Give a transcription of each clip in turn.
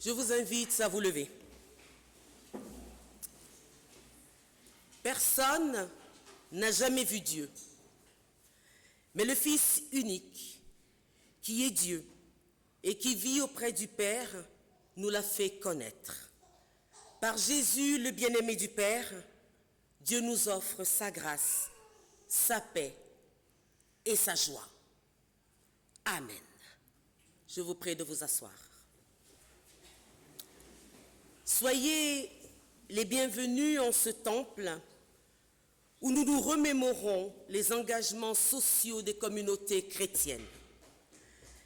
Je vous invite à vous lever. Personne n'a jamais vu Dieu, mais le Fils unique, qui est Dieu et qui vit auprès du Père, nous l'a fait connaître. Par Jésus, le bien-aimé du Père, Dieu nous offre sa grâce, sa paix et sa joie. Amen. Je vous prie de vous asseoir. Soyez les bienvenus en ce temple où nous nous remémorons les engagements sociaux des communautés chrétiennes.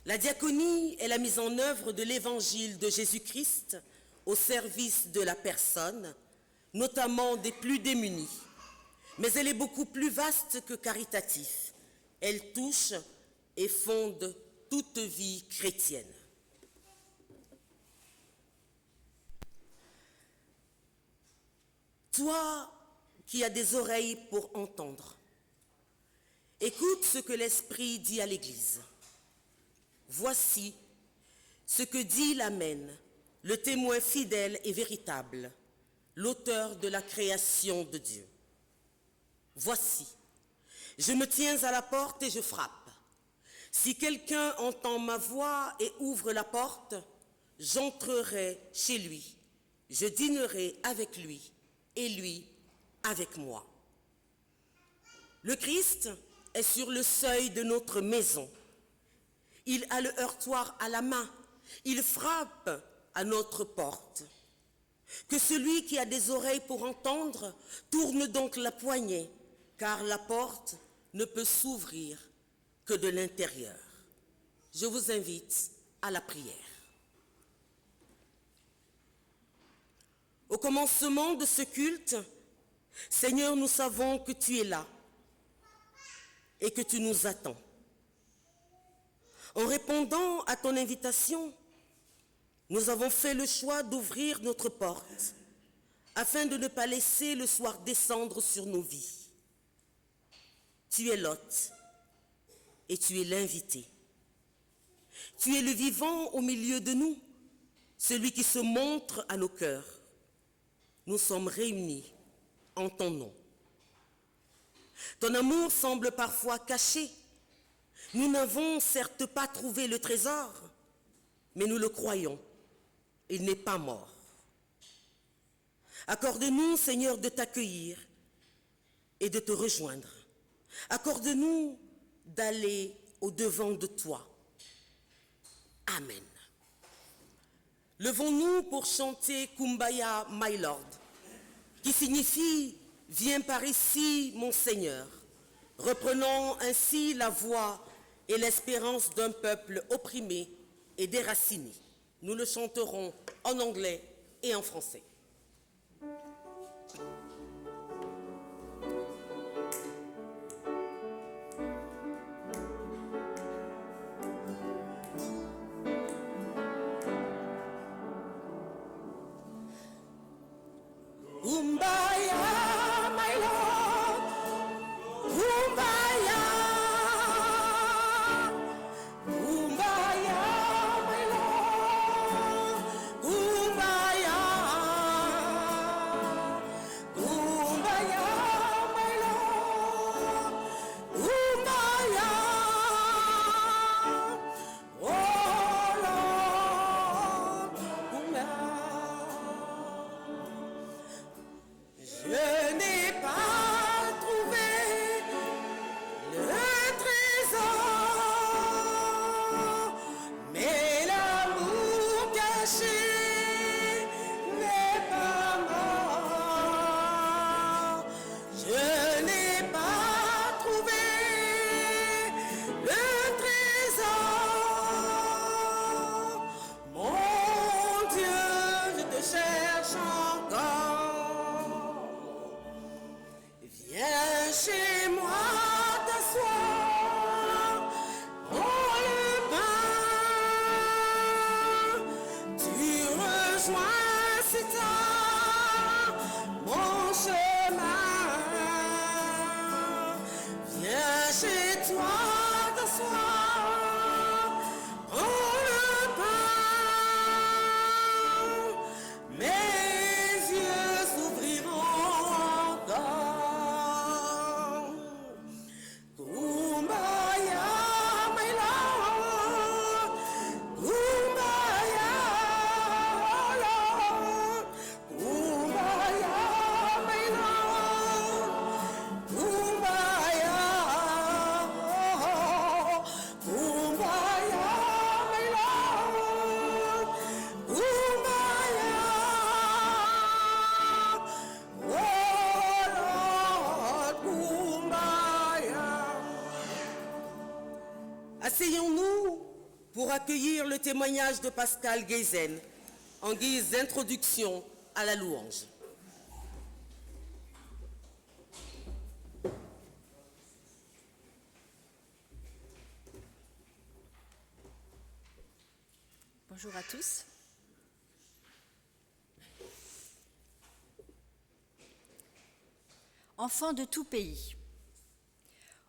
La diaconie est la mise en œuvre de l'évangile de Jésus-Christ au service de la personne, notamment des plus démunis. Mais elle est beaucoup plus vaste que caritative. Elle touche et fonde toute vie chrétienne. Toi qui as des oreilles pour entendre, écoute ce que l'Esprit dit à l'Église. Voici ce que dit l'Amen, le témoin fidèle et véritable, l'auteur de la création de Dieu. Voici, je me tiens à la porte et je frappe. Si quelqu'un entend ma voix et ouvre la porte, j'entrerai chez lui, je dînerai avec lui et lui avec moi. Le Christ est sur le seuil de notre maison. Il a le heurtoir à la main. Il frappe à notre porte. Que celui qui a des oreilles pour entendre tourne donc la poignée, car la porte ne peut s'ouvrir que de l'intérieur. Je vous invite à la prière. Au commencement de ce culte, Seigneur, nous savons que tu es là et que tu nous attends. En répondant à ton invitation, nous avons fait le choix d'ouvrir notre porte afin de ne pas laisser le soir descendre sur nos vies. Tu es l'hôte et tu es l'invité. Tu es le vivant au milieu de nous, celui qui se montre à nos cœurs. Nous sommes réunis en ton nom. Ton amour semble parfois caché. Nous n'avons certes pas trouvé le trésor, mais nous le croyons. Il n'est pas mort. Accorde-nous, Seigneur, de t'accueillir et de te rejoindre. Accorde-nous d'aller au-devant de toi. Amen. Levons-nous pour chanter Kumbaya, my Lord, qui signifie « Viens par ici, mon Seigneur ». Reprenons ainsi la voix et l'espérance d'un peuple opprimé et déraciné. Nous le chanterons en anglais et en français. Kumbaya, my Lord, Kumbaya, Kumbaya, my Lord, Kumbaya, Kumbaya, my Lord, Kumbaya, oh Lord, Kumbaya. Je n'ai pas trouvé le trésor, mais l'amour caché n'est pas mort. Je n'ai pas trouvé le trésor. Mon Dieu, je te cherche encore. Viens chez moi t'asseoir, prends le pain, tu accueillir le témoignage de Pascal Guézen en guise d'introduction à la louange. Bonjour à tous. Enfants de tout pays,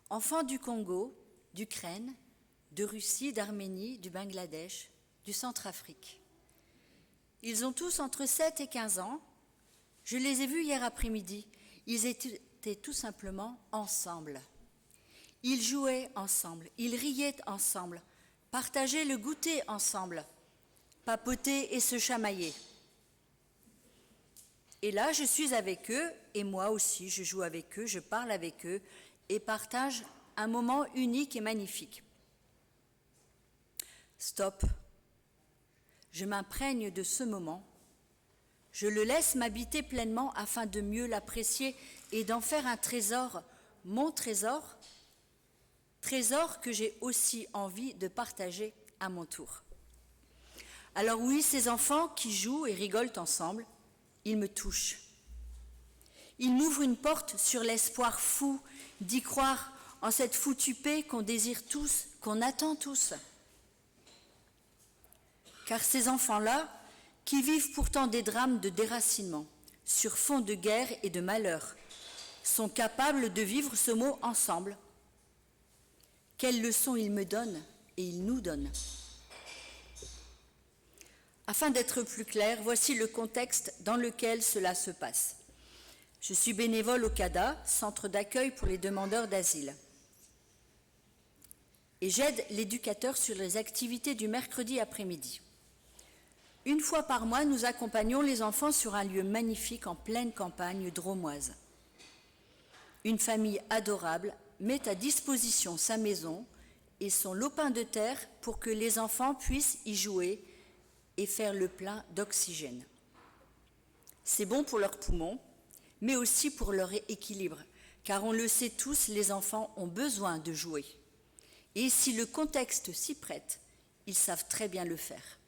enfants du Congo, d'Ukraine, de Russie, d'Arménie, du Bangladesh, du Centrafrique. Ils ont tous entre 7 et 15 ans. Je les ai vus hier après-midi. Ils étaient tout simplement ensemble. Ils jouaient ensemble, ils riaient ensemble, partageaient le goûter ensemble, papotaient et se chamaillaient. Et là, je suis avec eux, et moi aussi, je joue avec eux, je parle avec eux, et partage un moment unique et magnifique. Stop. Je m'imprègne de ce moment. Je le laisse m'habiter pleinement afin de mieux l'apprécier et d'en faire un trésor, mon trésor que j'ai aussi envie de partager à mon tour. Alors oui, ces enfants qui jouent et rigolent ensemble, ils me touchent. Ils m'ouvrent une porte sur l'espoir fou d'y croire en cette foutue paix qu'on désire tous, qu'on attend tous. Car ces enfants-là, qui vivent pourtant des drames de déracinement, sur fond de guerre et de malheur, sont capables de vivre ce mot ensemble. Quelle leçon ils me donnent et ils nous donnent. Afin d'être plus clair, voici le contexte dans lequel cela se passe. Je suis bénévole au CADA, Centre d'accueil pour les demandeurs d'asile. Et j'aide l'éducateur sur les activités du mercredi après-midi. Une fois par mois, nous accompagnons les enfants sur un lieu magnifique en pleine campagne drômoise. Une famille adorable met à disposition sa maison et son lopin de terre pour que les enfants puissent y jouer et faire le plein d'oxygène. C'est bon pour leurs poumons, mais aussi pour leur équilibre, car on le sait tous, les enfants ont besoin de jouer. Et si le contexte s'y prête, ils savent très bien le faire.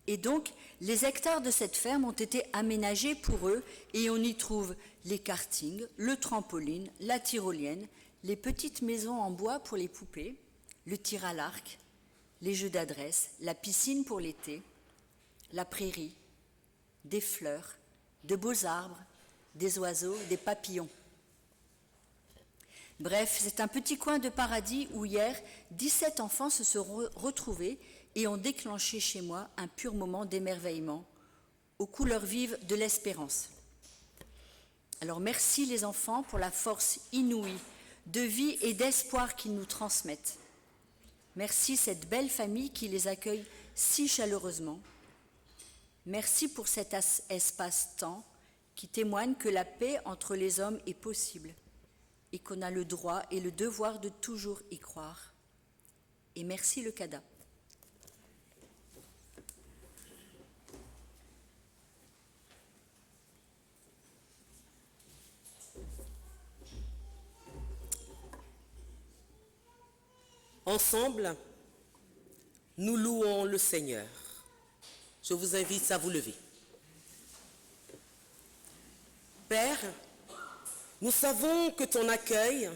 Et donc, les hectares de cette ferme ont été aménagés pour eux et on y trouve les kartings, le trampoline, la tyrolienne, les petites maisons en bois pour les poupées, le tir à l'arc, les jeux d'adresse, la piscine pour l'été, la prairie, des fleurs, de beaux arbres, des oiseaux, des papillons. Bref, c'est un petit coin de paradis où hier, 17 enfants se sont retrouvés et ont déclenché chez moi un pur moment d'émerveillement aux couleurs vives de l'espérance. Alors merci les enfants pour la force inouïe de vie et d'espoir qu'ils nous transmettent. Merci cette belle famille qui les accueille si chaleureusement. Merci pour cet espace-temps qui témoigne que la paix entre les hommes est possible et qu'on a le droit et le devoir de toujours y croire. Et merci le CADA. Ensemble, nous louons le Seigneur. Je vous invite à vous lever. Père, nous savons que ton accueil,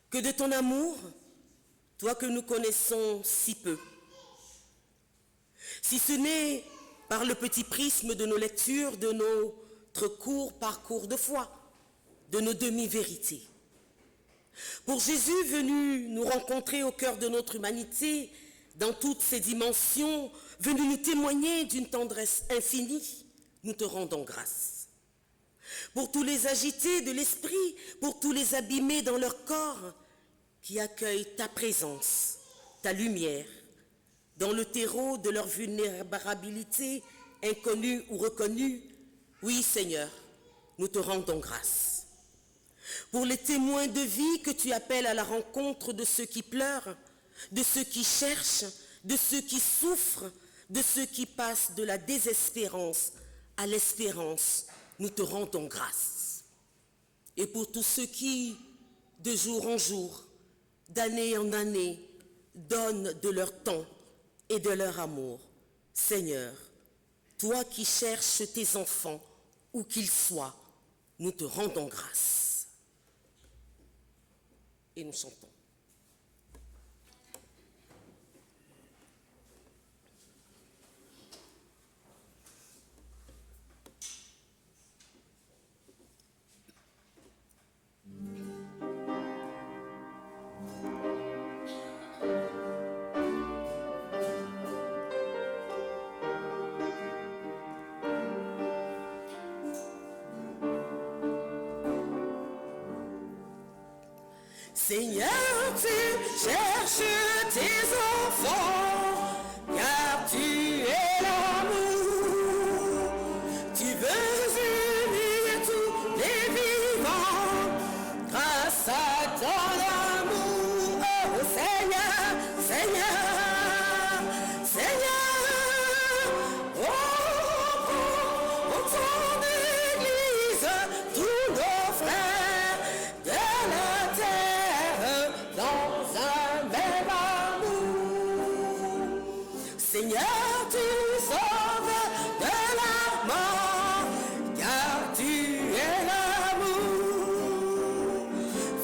que de ton amour, toi que nous connaissons si peu, si ce n'est par le petit prisme de nos lectures, de notre court parcours de foi, de nos demi-vérités. Pour Jésus venu nous rencontrer au cœur de notre humanité, dans toutes ses dimensions, venu nous témoigner d'une tendresse infinie, nous te rendons grâce. Pour tous les agités de l'esprit, pour tous les abîmés dans leur corps, qui accueillent ta présence, ta lumière, dans le terreau de leur vulnérabilité, inconnue ou reconnue, oui Seigneur, nous te rendons grâce. Pour les témoins de vie que tu appelles à la rencontre de ceux qui pleurent, de ceux qui cherchent, de ceux qui souffrent, de ceux qui passent de la désespérance à l'espérance, nous te rendons grâce. Et pour tous ceux qui, de jour en jour, d'année en année, donnent de leur temps et de leur amour. Seigneur, toi qui cherches tes enfants, où qu'ils soient, nous te rendons grâce. Et nous chantons. Seigneur, tu cherches tes enfants, car tu es l'amour. Tu veux unir tous les vivants grâce à ton amour. Oh Seigneur, Seigneur, Seigneur, oh, prends ton Église, tous nos frères de la terre, dans un même amour. Seigneur, tu sauves de la mort, car tu es l'amour.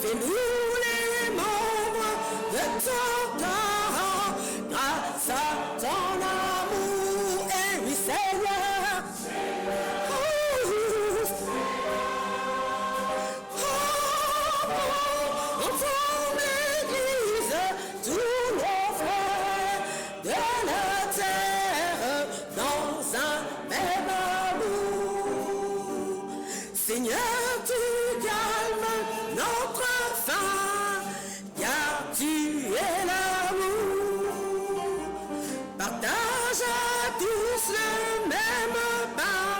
Fais-nous les membres de ton corps, grâce à ton amour. Et oui, Seigneur, en ton Église, tous nos frères de la terre, dans un même amour. Seigneur, tu calmes notre faim, car tu es l'amour. Partage à tous le même pain,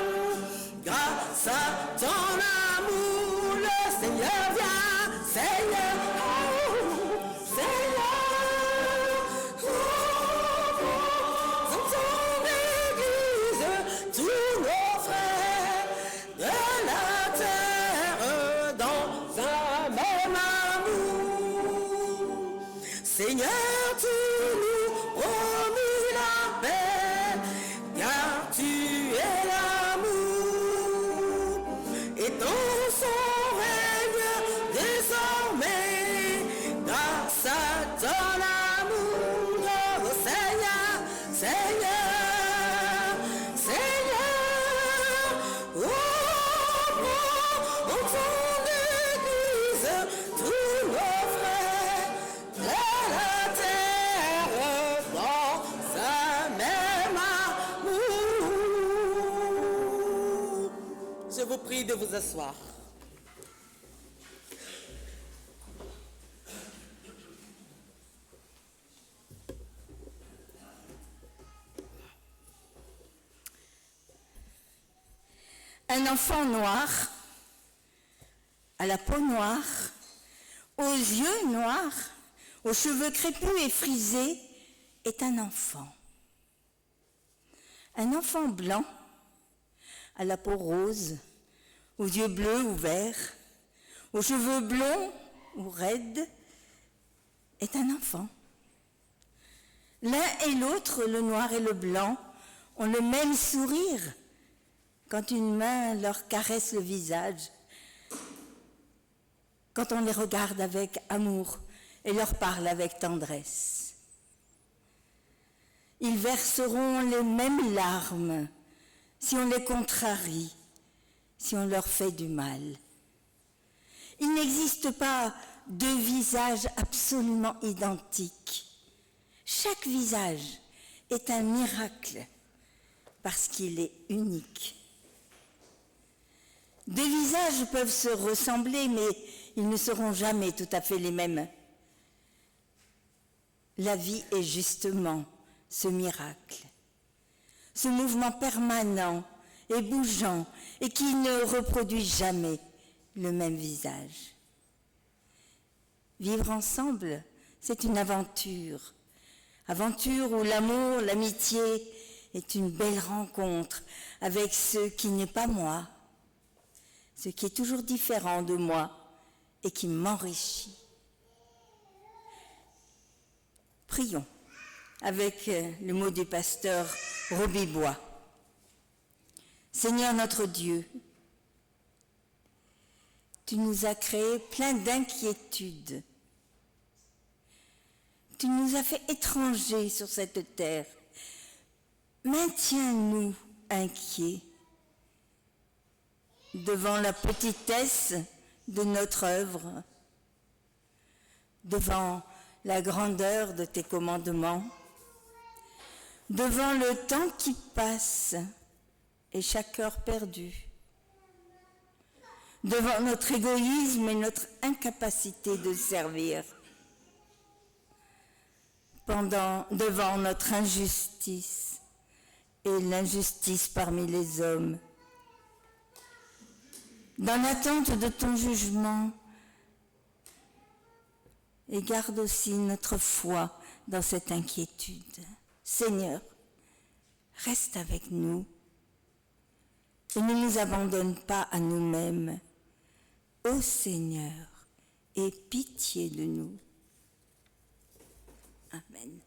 grâce à ton amour. Le Seigneur vient, Seigneur, oh, Seigneur, oh, dans ton Église, tous nos frères de la terre, dans un même amour. Seigneur, tu nous promis la paix, car tu es l'amour. Et dans son règne désormais, grâce à ton amour. Oh Seigneur, Seigneur, Seigneur, oh, prends en ton Église tous nos frères de la terre, dans un même amour. Je vous prie de vous asseoir. Un enfant noir, à la peau noire, aux yeux noirs, aux cheveux crépus et frisés, est un enfant. Un enfant blanc, à la peau rose, aux yeux bleus ou verts, aux cheveux blonds ou raides, est un enfant. L'un et l'autre, le noir et le blanc, ont le même sourire quand une main leur caresse le visage, quand on les regarde avec amour et leur parle avec tendresse. Ils verseront les mêmes larmes si on les contrarie, si on leur fait du mal. Il n'existe pas deux visages absolument identiques. Chaque visage est un miracle parce qu'il est unique. Deux visages peuvent se ressembler, mais ils ne seront jamais tout à fait les mêmes. La vie est justement ce miracle, ce mouvement permanent et bougeant et qui ne reproduit jamais le même visage. Vivre ensemble, c'est une aventure. Aventure où l'amour, l'amitié est une belle rencontre avec ce qui n'est pas moi, ce qui est toujours différent de moi et qui m'enrichit. Prions avec le mot du pasteur Robibois. Seigneur notre Dieu, tu nous as créés pleins d'inquiétudes. Tu nous as fait étrangers sur cette terre. Maintiens-nous inquiets devant la petitesse de notre œuvre, devant la grandeur de tes commandements, devant le temps qui passe et chaque heure perdue, devant notre égoïsme et notre incapacité de servir, devant notre injustice et l'injustice parmi les hommes. Dans l'attente de ton jugement, et garde aussi notre foi dans cette inquiétude. Seigneur, reste avec nous et ne nous abandonne pas à nous-mêmes. Ô Seigneur, aie pitié de nous. Amen.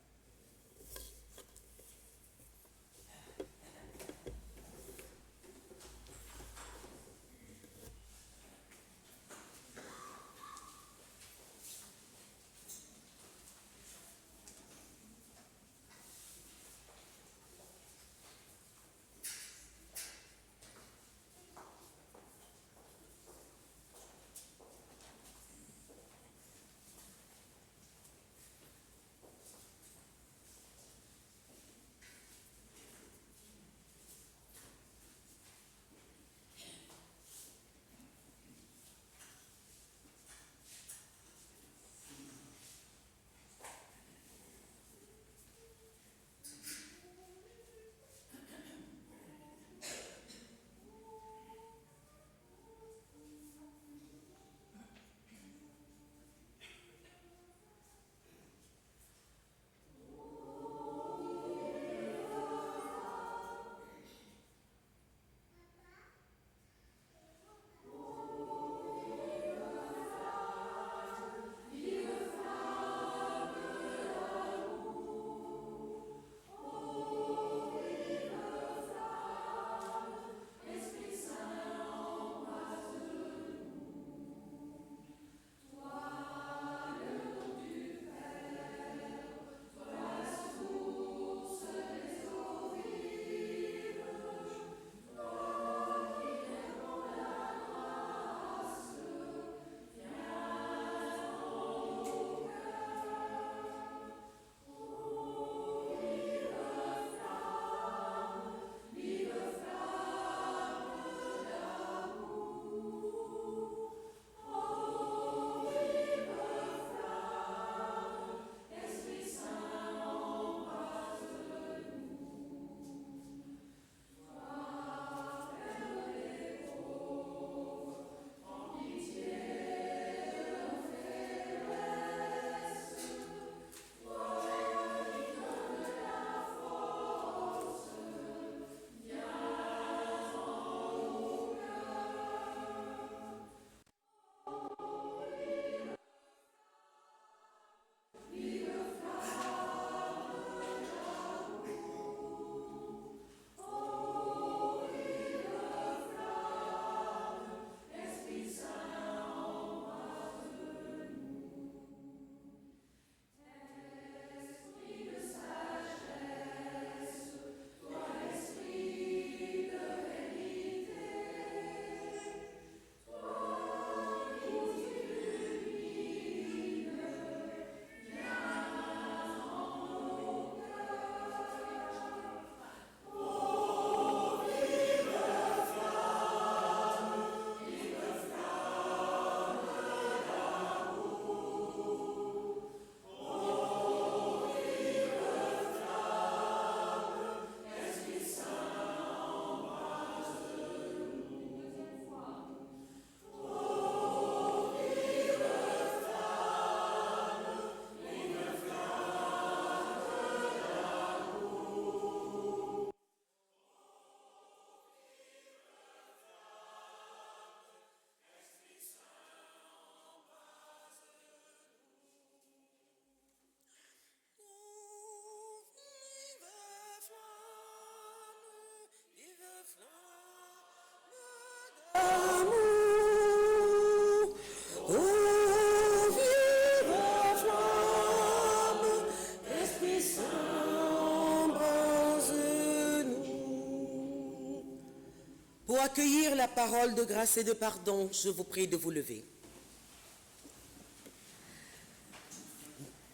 Pour accueillir la parole de grâce et de pardon, je vous prie de vous lever.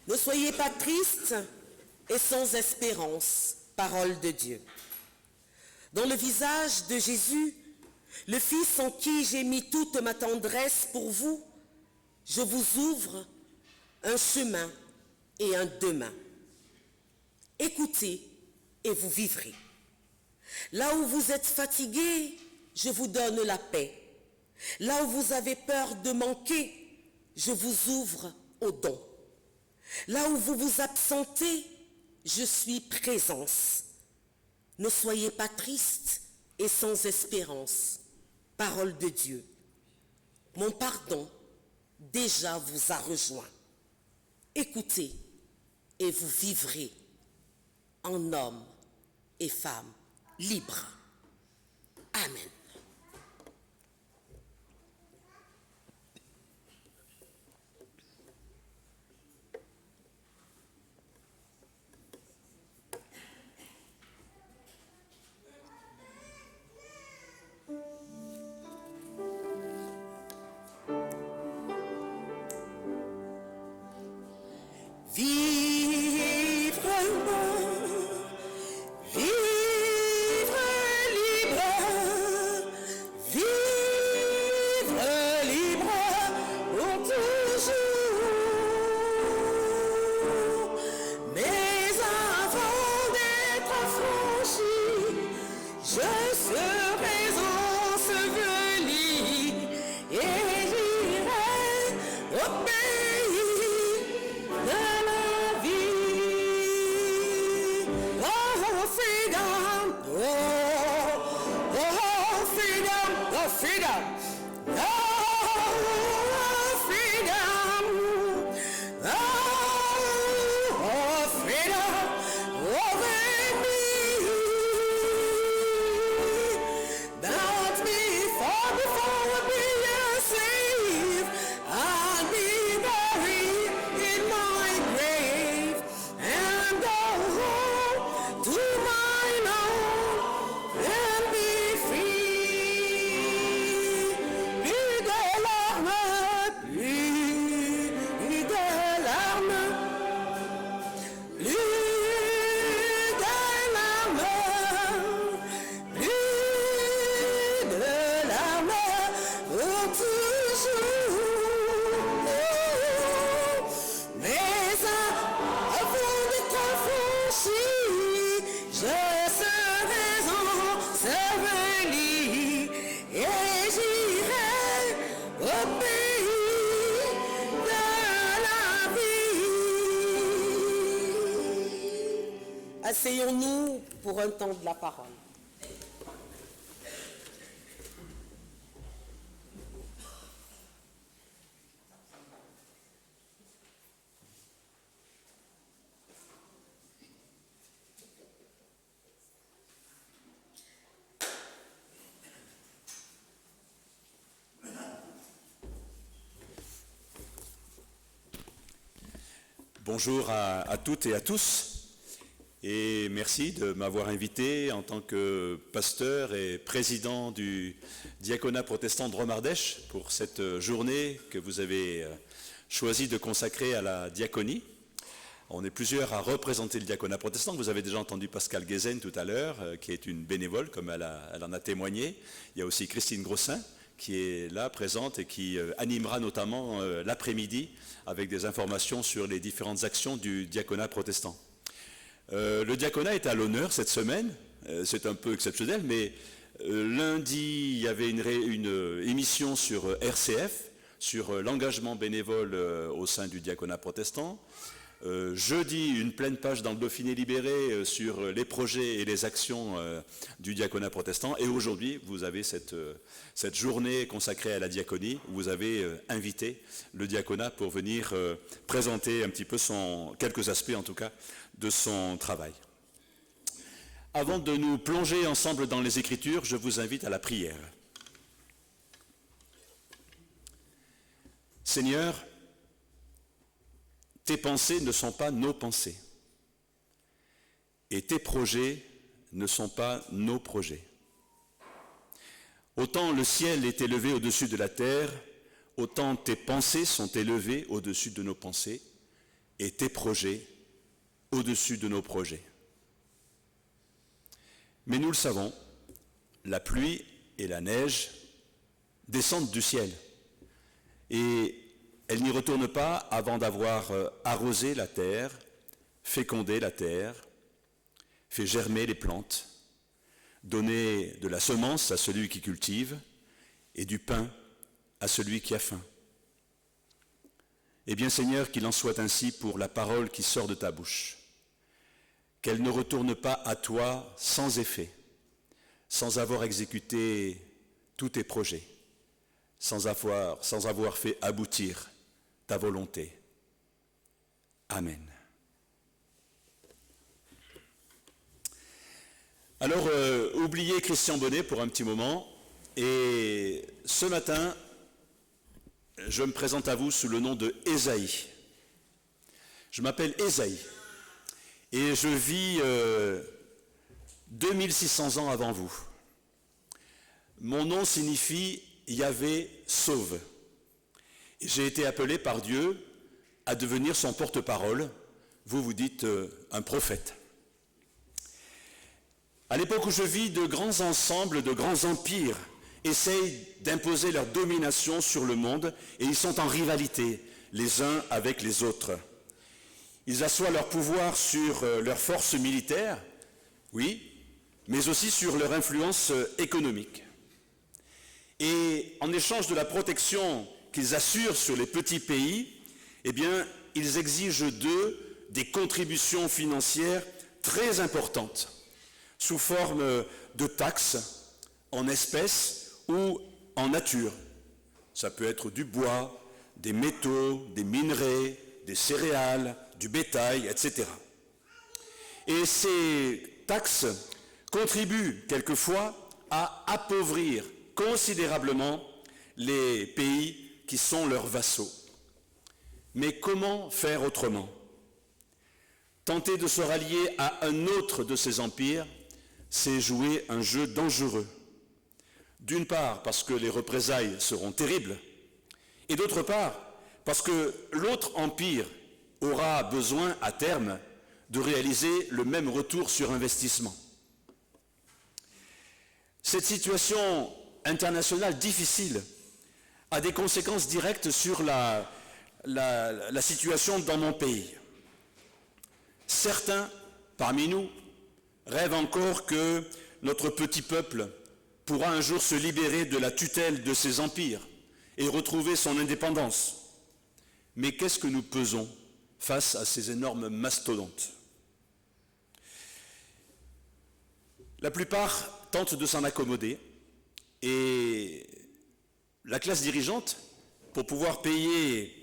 Ne soyez pas tristes et sans espérance, parole de Dieu. Dans le visage de Jésus, le Fils en qui j'ai mis toute ma tendresse pour vous, je vous ouvre un chemin et un demain. Écoutez et vous vivrez. Là où vous êtes fatigués, je vous donne la paix. Là où vous avez peur de manquer, je vous ouvre au don. Là où vous vous absentez, je suis présence. Ne soyez pas tristes et sans espérance. Parole de Dieu. Mon pardon déjà vous a rejoint. Écoutez et vous vivrez en homme et femme libres. Amen. Asseyons-nous pour un temps de la parole. Bonjour à toutes et à tous. Et merci de m'avoir invité en tant que pasteur et président du diaconat protestant de Romardèche pour cette journée que vous avez choisi de consacrer à la diaconie. On est plusieurs à représenter le diaconat protestant. Vous avez déjà entendu Pascal Guézen tout à l'heure, qui est une bénévole, comme elle en a témoigné. Il y a aussi Christine Grossin, qui est là, présente, et qui animera notamment l'après-midi avec des informations sur les différentes actions du diaconat protestant. Le diaconat est à l'honneur cette semaine, c'est un peu exceptionnel, mais lundi, il y avait une émission sur RCF, sur l'engagement bénévole au sein du diaconat protestant. Jeudi, une pleine page dans le Dauphiné libéré sur les projets et les actions du diaconat protestant. Et aujourd'hui, vous avez cette journée consacrée à la diaconie, où vous avez invité le diaconat pour venir présenter un petit peu quelques aspects en tout cas, de son travail. Avant de nous plonger ensemble dans les Écritures, je vous invite à la prière. Seigneur, tes pensées ne sont pas nos pensées, et tes projets ne sont pas nos projets. Autant le ciel est élevé au-dessus de la terre, autant tes pensées sont élevées au-dessus de nos pensées et tes projets au-dessus de nos projets. Mais nous le savons, la pluie et la neige descendent du ciel et elles n'y retournent pas avant d'avoir arrosé la terre, fécondé la terre, fait germer les plantes, donné de la semence à celui qui cultive et du pain à celui qui a faim. Eh bien, Seigneur, qu'il en soit ainsi pour la parole qui sort de ta bouche, qu'elle ne retourne pas à toi sans effet, sans avoir exécuté tous tes projets, sans avoir fait aboutir ta volonté. Amen. Alors, oubliez Christian Bonnet pour un petit moment, et ce matin, je me présente à vous sous le nom de Ésaïe. Je m'appelle Ésaïe, et je vis 2600 ans avant vous. Mon nom signifie Yahvé sauve. J'ai été appelé par Dieu à devenir son porte-parole. Vous dites un prophète. À l'époque où je vis, de grands ensembles, de grands empires essayent d'imposer leur domination sur le monde et ils sont en rivalité les uns avec les autres. Ils assoient leur pouvoir sur leurs forces militaires, oui, mais aussi sur leur influence économique. Et en échange de la protection qu'ils assurent sur les petits pays, eh bien, ils exigent d'eux des contributions financières très importantes, sous forme de taxes en espèces ou en nature. Ça peut être du bois, des métaux, des minerais, des céréales, du bétail, etc. Et ces taxes contribuent quelquefois à appauvrir considérablement les pays qui sont leurs vassaux. Mais comment faire autrement? Tenter de se rallier à un autre de ces empires, c'est jouer un jeu dangereux. D'une part, parce que les représailles seront terribles, et d'autre part, parce que l'autre empire aura besoin à terme de réaliser le même retour sur investissement. Cette situation internationale difficile a des conséquences directes sur la situation dans mon pays. Certains, parmi nous, rêvent encore que notre petit peuple pourra un jour se libérer de la tutelle de ces empires et retrouver son indépendance. Mais qu'est-ce que nous pesons face à ces énormes mastodontes? La plupart tentent de s'en accommoder et la classe dirigeante, pour pouvoir payer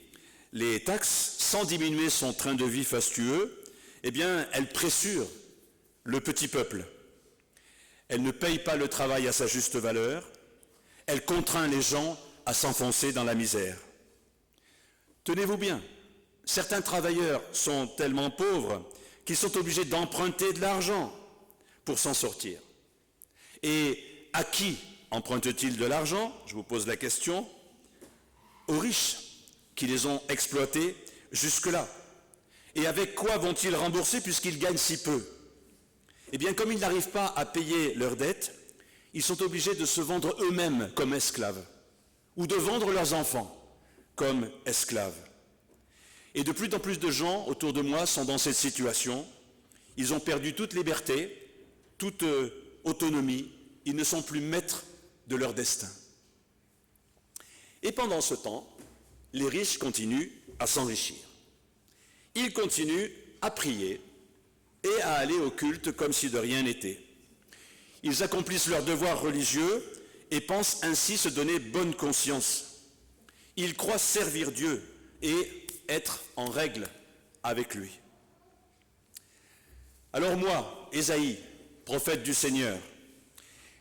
les taxes sans diminuer son train de vie fastueux, eh bien, elle pressure le petit peuple. Elle ne paye pas le travail à sa juste valeur, elle contraint les gens à s'enfoncer dans la misère. Tenez-vous bien, certains travailleurs sont tellement pauvres qu'ils sont obligés d'emprunter de l'argent pour s'en sortir. Et à qui empruntent-ils de l'argent? Je vous pose la question. Aux riches qui les ont exploités jusque-là. Et avec quoi vont-ils rembourser puisqu'ils gagnent si peu? Eh bien, comme ils n'arrivent pas à payer leurs dettes, ils sont obligés de se vendre eux-mêmes comme esclaves, ou de vendre leurs enfants comme esclaves. Et de plus en plus de gens autour de moi sont dans cette situation. Ils ont perdu toute liberté, toute autonomie. Ils ne sont plus maîtres de leur destin. Et pendant ce temps, les riches continuent à s'enrichir. Ils continuent à prier et à aller au culte comme si de rien n'était. Ils accomplissent leurs devoirs religieux et pensent ainsi se donner bonne conscience. Ils croient servir Dieu et être en règle avec lui. Alors moi, Ésaïe, prophète du Seigneur,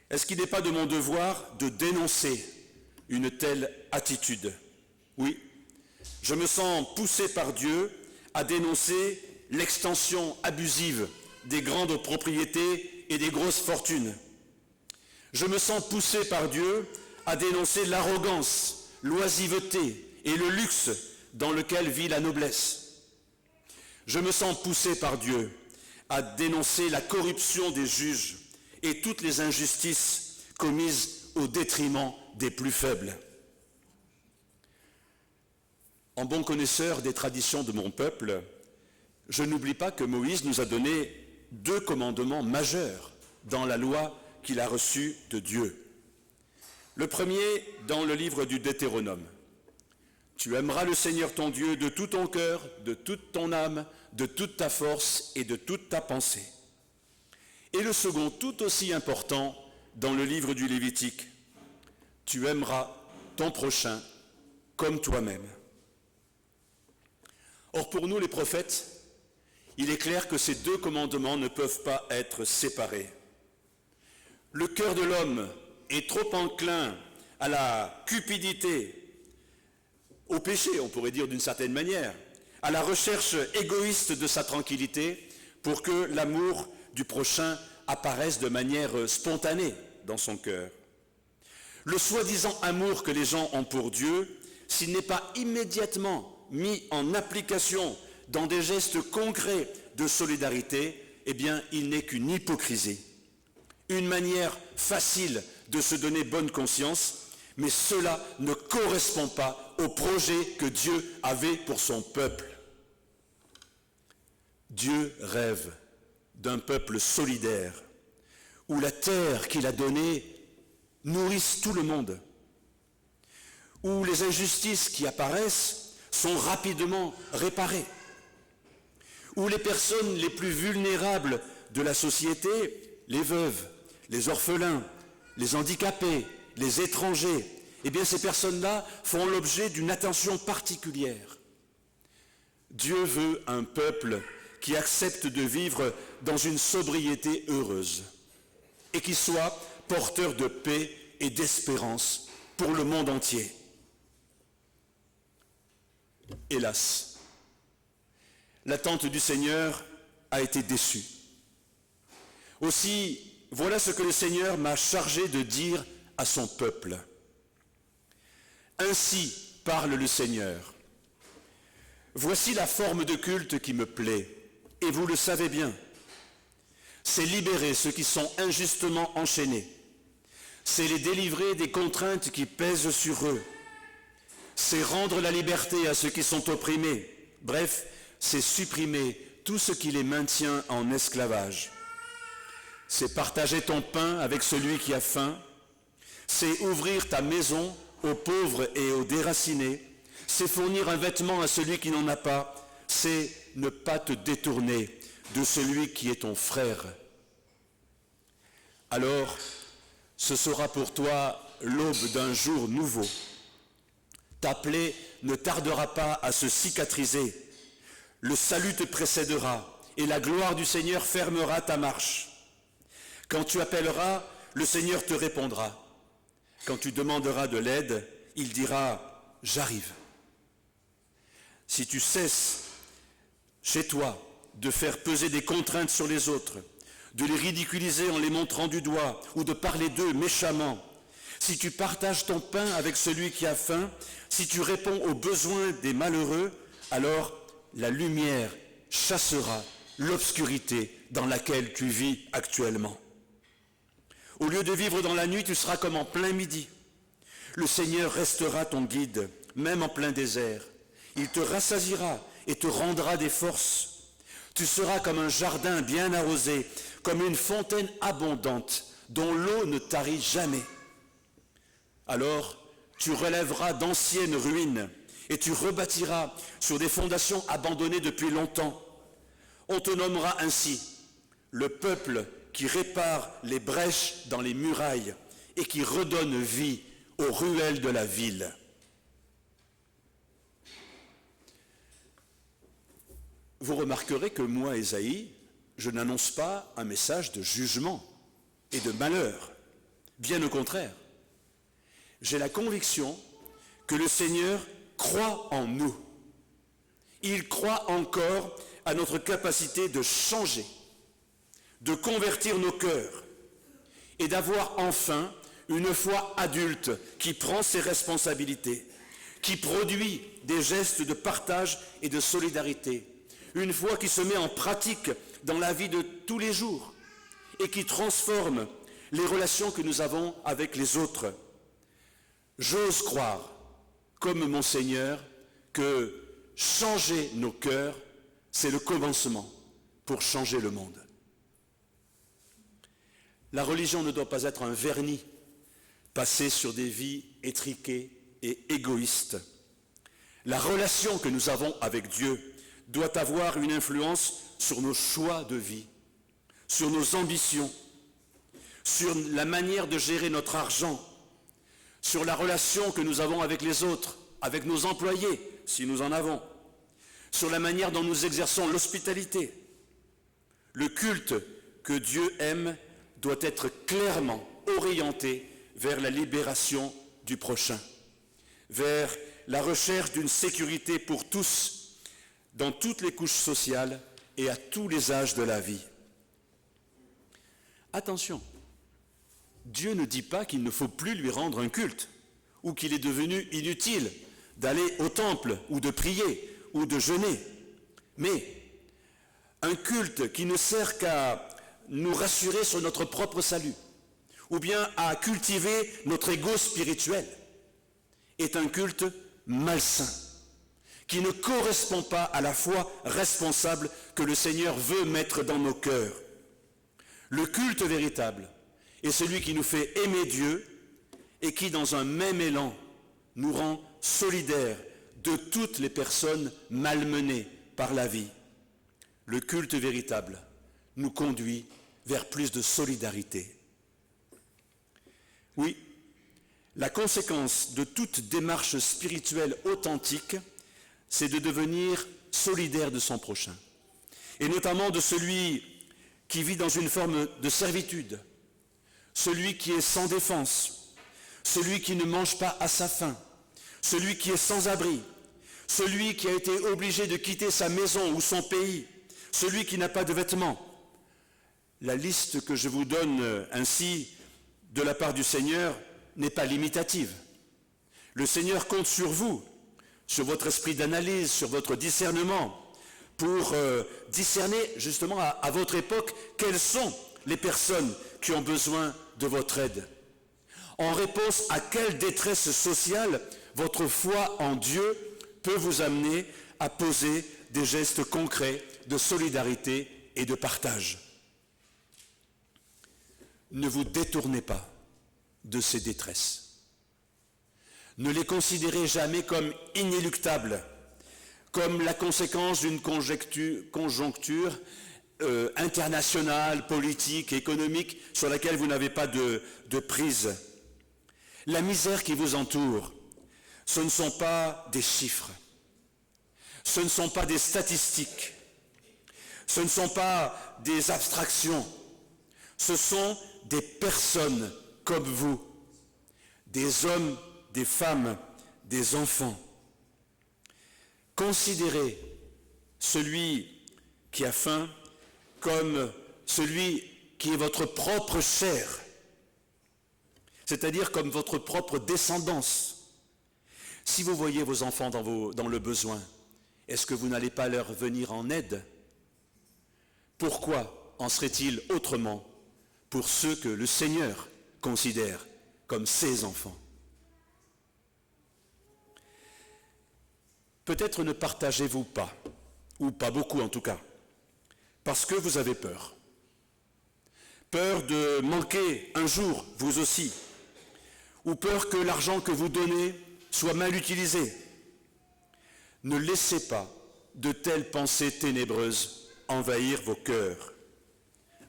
est-ce qu'il n'est pas de mon devoir de dénoncer une telle attitude? Oui, je me sens poussé par Dieu à dénoncer l'extension abusive des grandes propriétés et des grosses fortunes. Je me sens poussé par Dieu à dénoncer l'arrogance, l'oisiveté et le luxe dans lequel vit la noblesse. Je me sens poussé par Dieu à dénoncer la corruption des juges et toutes les injustices commises au détriment des plus faibles. En bon connaisseur des traditions de mon peuple, je n'oublie pas que Moïse nous a donné 2 commandements majeurs dans la loi qu'il a reçue de Dieu. Le premier, dans le livre du Deutéronome. Tu aimeras le Seigneur ton Dieu de tout ton cœur, de toute ton âme, de toute ta force et de toute ta pensée. Et le second, tout aussi important, dans le livre du Lévitique. Tu aimeras ton prochain comme toi-même. Or, pour nous les prophètes, il est clair que ces 2 commandements ne peuvent pas être séparés. Le cœur de l'homme est trop enclin à la cupidité, au péché, on pourrait dire d'une certaine manière, à la recherche égoïste de sa tranquillité pour que l'amour du prochain apparaisse de manière spontanée dans son cœur. Le soi-disant amour que les gens ont pour Dieu, s'il n'est pas immédiatement mis en application dans des gestes concrets de solidarité, eh bien, il n'est qu'une hypocrisie. Une manière facile de se donner bonne conscience, mais cela ne correspond pas au projet que Dieu avait pour son peuple. Dieu rêve d'un peuple solidaire, où la terre qu'il a donnée nourrisse tout le monde, où les injustices qui apparaissent sont rapidement réparées, où les personnes les plus vulnérables de la société, les veuves, les orphelins, les handicapés, les étrangers, eh bien ces personnes-là font l'objet d'une attention particulière. Dieu veut un peuple qui accepte de vivre dans une sobriété heureuse et qui soit porteur de paix et d'espérance pour le monde entier. Hélas, l'attente du Seigneur a été déçue. Aussi, voilà ce que le Seigneur m'a chargé de dire à son peuple. Ainsi parle le Seigneur. Voici la forme de culte qui me plaît, et vous le savez bien. C'est libérer ceux qui sont injustement enchaînés. C'est les délivrer des contraintes qui pèsent sur eux. C'est rendre la liberté à ceux qui sont opprimés. Bref, c'est supprimer tout ce qui les maintient en esclavage. C'est partager ton pain avec celui qui a faim. C'est ouvrir ta maison aux pauvres et aux déracinés. C'est fournir un vêtement à celui qui n'en a pas. C'est ne pas te détourner de celui qui est ton frère. Alors, ce sera pour toi l'aube d'un jour nouveau. Ta plaie ne tardera pas à se cicatriser. Le salut te précédera et la gloire du Seigneur fermera ta marche. Quand tu appelleras, le Seigneur te répondra. Quand tu demanderas de l'aide, il dira « J'arrive ». Si tu cesses chez toi de faire peser des contraintes sur les autres, de les ridiculiser en les montrant du doigt ou de parler d'eux méchamment, si tu partages ton pain avec celui qui a faim, si tu réponds aux besoins des malheureux, alors la lumière chassera l'obscurité dans laquelle tu vis actuellement. Au lieu de vivre dans la nuit, tu seras comme en plein midi. Le Seigneur restera ton guide, même en plein désert. Il te rassasiera et te rendra des forces. Tu seras comme un jardin bien arrosé, comme une fontaine abondante, dont l'eau ne tarit jamais. Alors, tu relèveras d'anciennes ruines et tu rebâtiras sur des fondations abandonnées depuis longtemps. On te nommera ainsi le peuple qui répare les brèches dans les murailles et qui redonne vie aux ruelles de la ville. Vous remarquerez que moi, Ésaïe, je n'annonce pas un message de jugement et de malheur. Bien au contraire. J'ai la conviction que le Seigneur croit en nous. Il croit encore à notre capacité de changer, de convertir nos cœurs. et d'avoir enfin une foi adulte qui prend ses responsabilités, qui produit des gestes de partage et de solidarité, une foi qui se met en pratique dans la vie de tous les jours et qui transforme les relations que nous avons avec les autres. J'ose croire, comme mon Seigneur, que changer nos cœurs, c'est le commencement pour changer le monde. La religion ne doit pas être un vernis passé sur des vies étriquées et égoïstes. La relation que nous avons avec Dieu doit avoir une influence sur nos choix de vie, sur nos ambitions, sur la manière de gérer notre argent, sur la relation que nous avons avec les autres, avec nos employés, si nous en avons, sur la manière dont nous exerçons l'hospitalité. Le culte que Dieu aime doit être clairement orienté vers la libération du prochain, vers la recherche d'une sécurité pour tous, dans toutes les couches sociales et à tous les âges de la vie. Attention, Dieu ne dit pas qu'il ne faut plus lui rendre un culte, ou qu'il est devenu inutile d'aller au temple, ou de prier, ou de jeûner. Mais un culte qui ne sert qu'à nous rassurer sur notre propre salut, ou bien à cultiver notre ego spirituel, est un culte malsain, qui ne correspond pas à la foi responsable que le Seigneur veut mettre dans nos cœurs. Le culte véritable est celui qui nous fait aimer Dieu et qui, dans un même élan, nous rend solidaires de toutes les personnes malmenées par la vie. Le culte véritable nous conduit vers plus de solidarité. Oui, la conséquence de toute démarche spirituelle authentique, c'est de devenir solidaire de son prochain, et notamment de celui qui vit dans une forme de servitude, celui qui est sans défense, celui qui ne mange pas à sa faim, celui qui est sans abri, celui qui a été obligé de quitter sa maison ou son pays, celui qui n'a pas de vêtements. La liste que je vous donne ainsi de la part du Seigneur n'est pas limitative. Le Seigneur compte sur vous, sur votre esprit d'analyse, sur votre discernement, pour discerner justement à votre époque quelles sont les personnes qui ont besoin de votre aide. En réponse à quelle détresse sociale votre foi en Dieu peut vous amener à poser des gestes concrets de solidarité et de partage. Ne vous détournez pas de ces détresses. Ne les considérez jamais comme inéluctables, comme la conséquence d'une conjoncture internationale, politique, économique, sur laquelle vous n'avez pas de prise. La misère qui vous entoure, ce ne sont pas des chiffres, ce ne sont pas des statistiques, ce ne sont pas des abstractions, ce sont des personnes comme vous, des hommes, des femmes, des enfants. Considérez celui qui a faim comme celui qui est votre propre chair, c'est-à-dire comme votre propre descendance. Si vous voyez vos enfants dans le besoin, est-ce que vous n'allez pas leur venir en aide? Pourquoi en serait-il autrement pour ceux que le Seigneur considère comme ses enfants? Peut-être ne partagez-vous pas, ou pas beaucoup en tout cas, parce que vous avez peur. Peur de manquer un jour, vous aussi, ou peur que l'argent que vous donnez soit mal utilisé. Ne laissez pas de telles pensées ténébreuses envahir vos cœurs.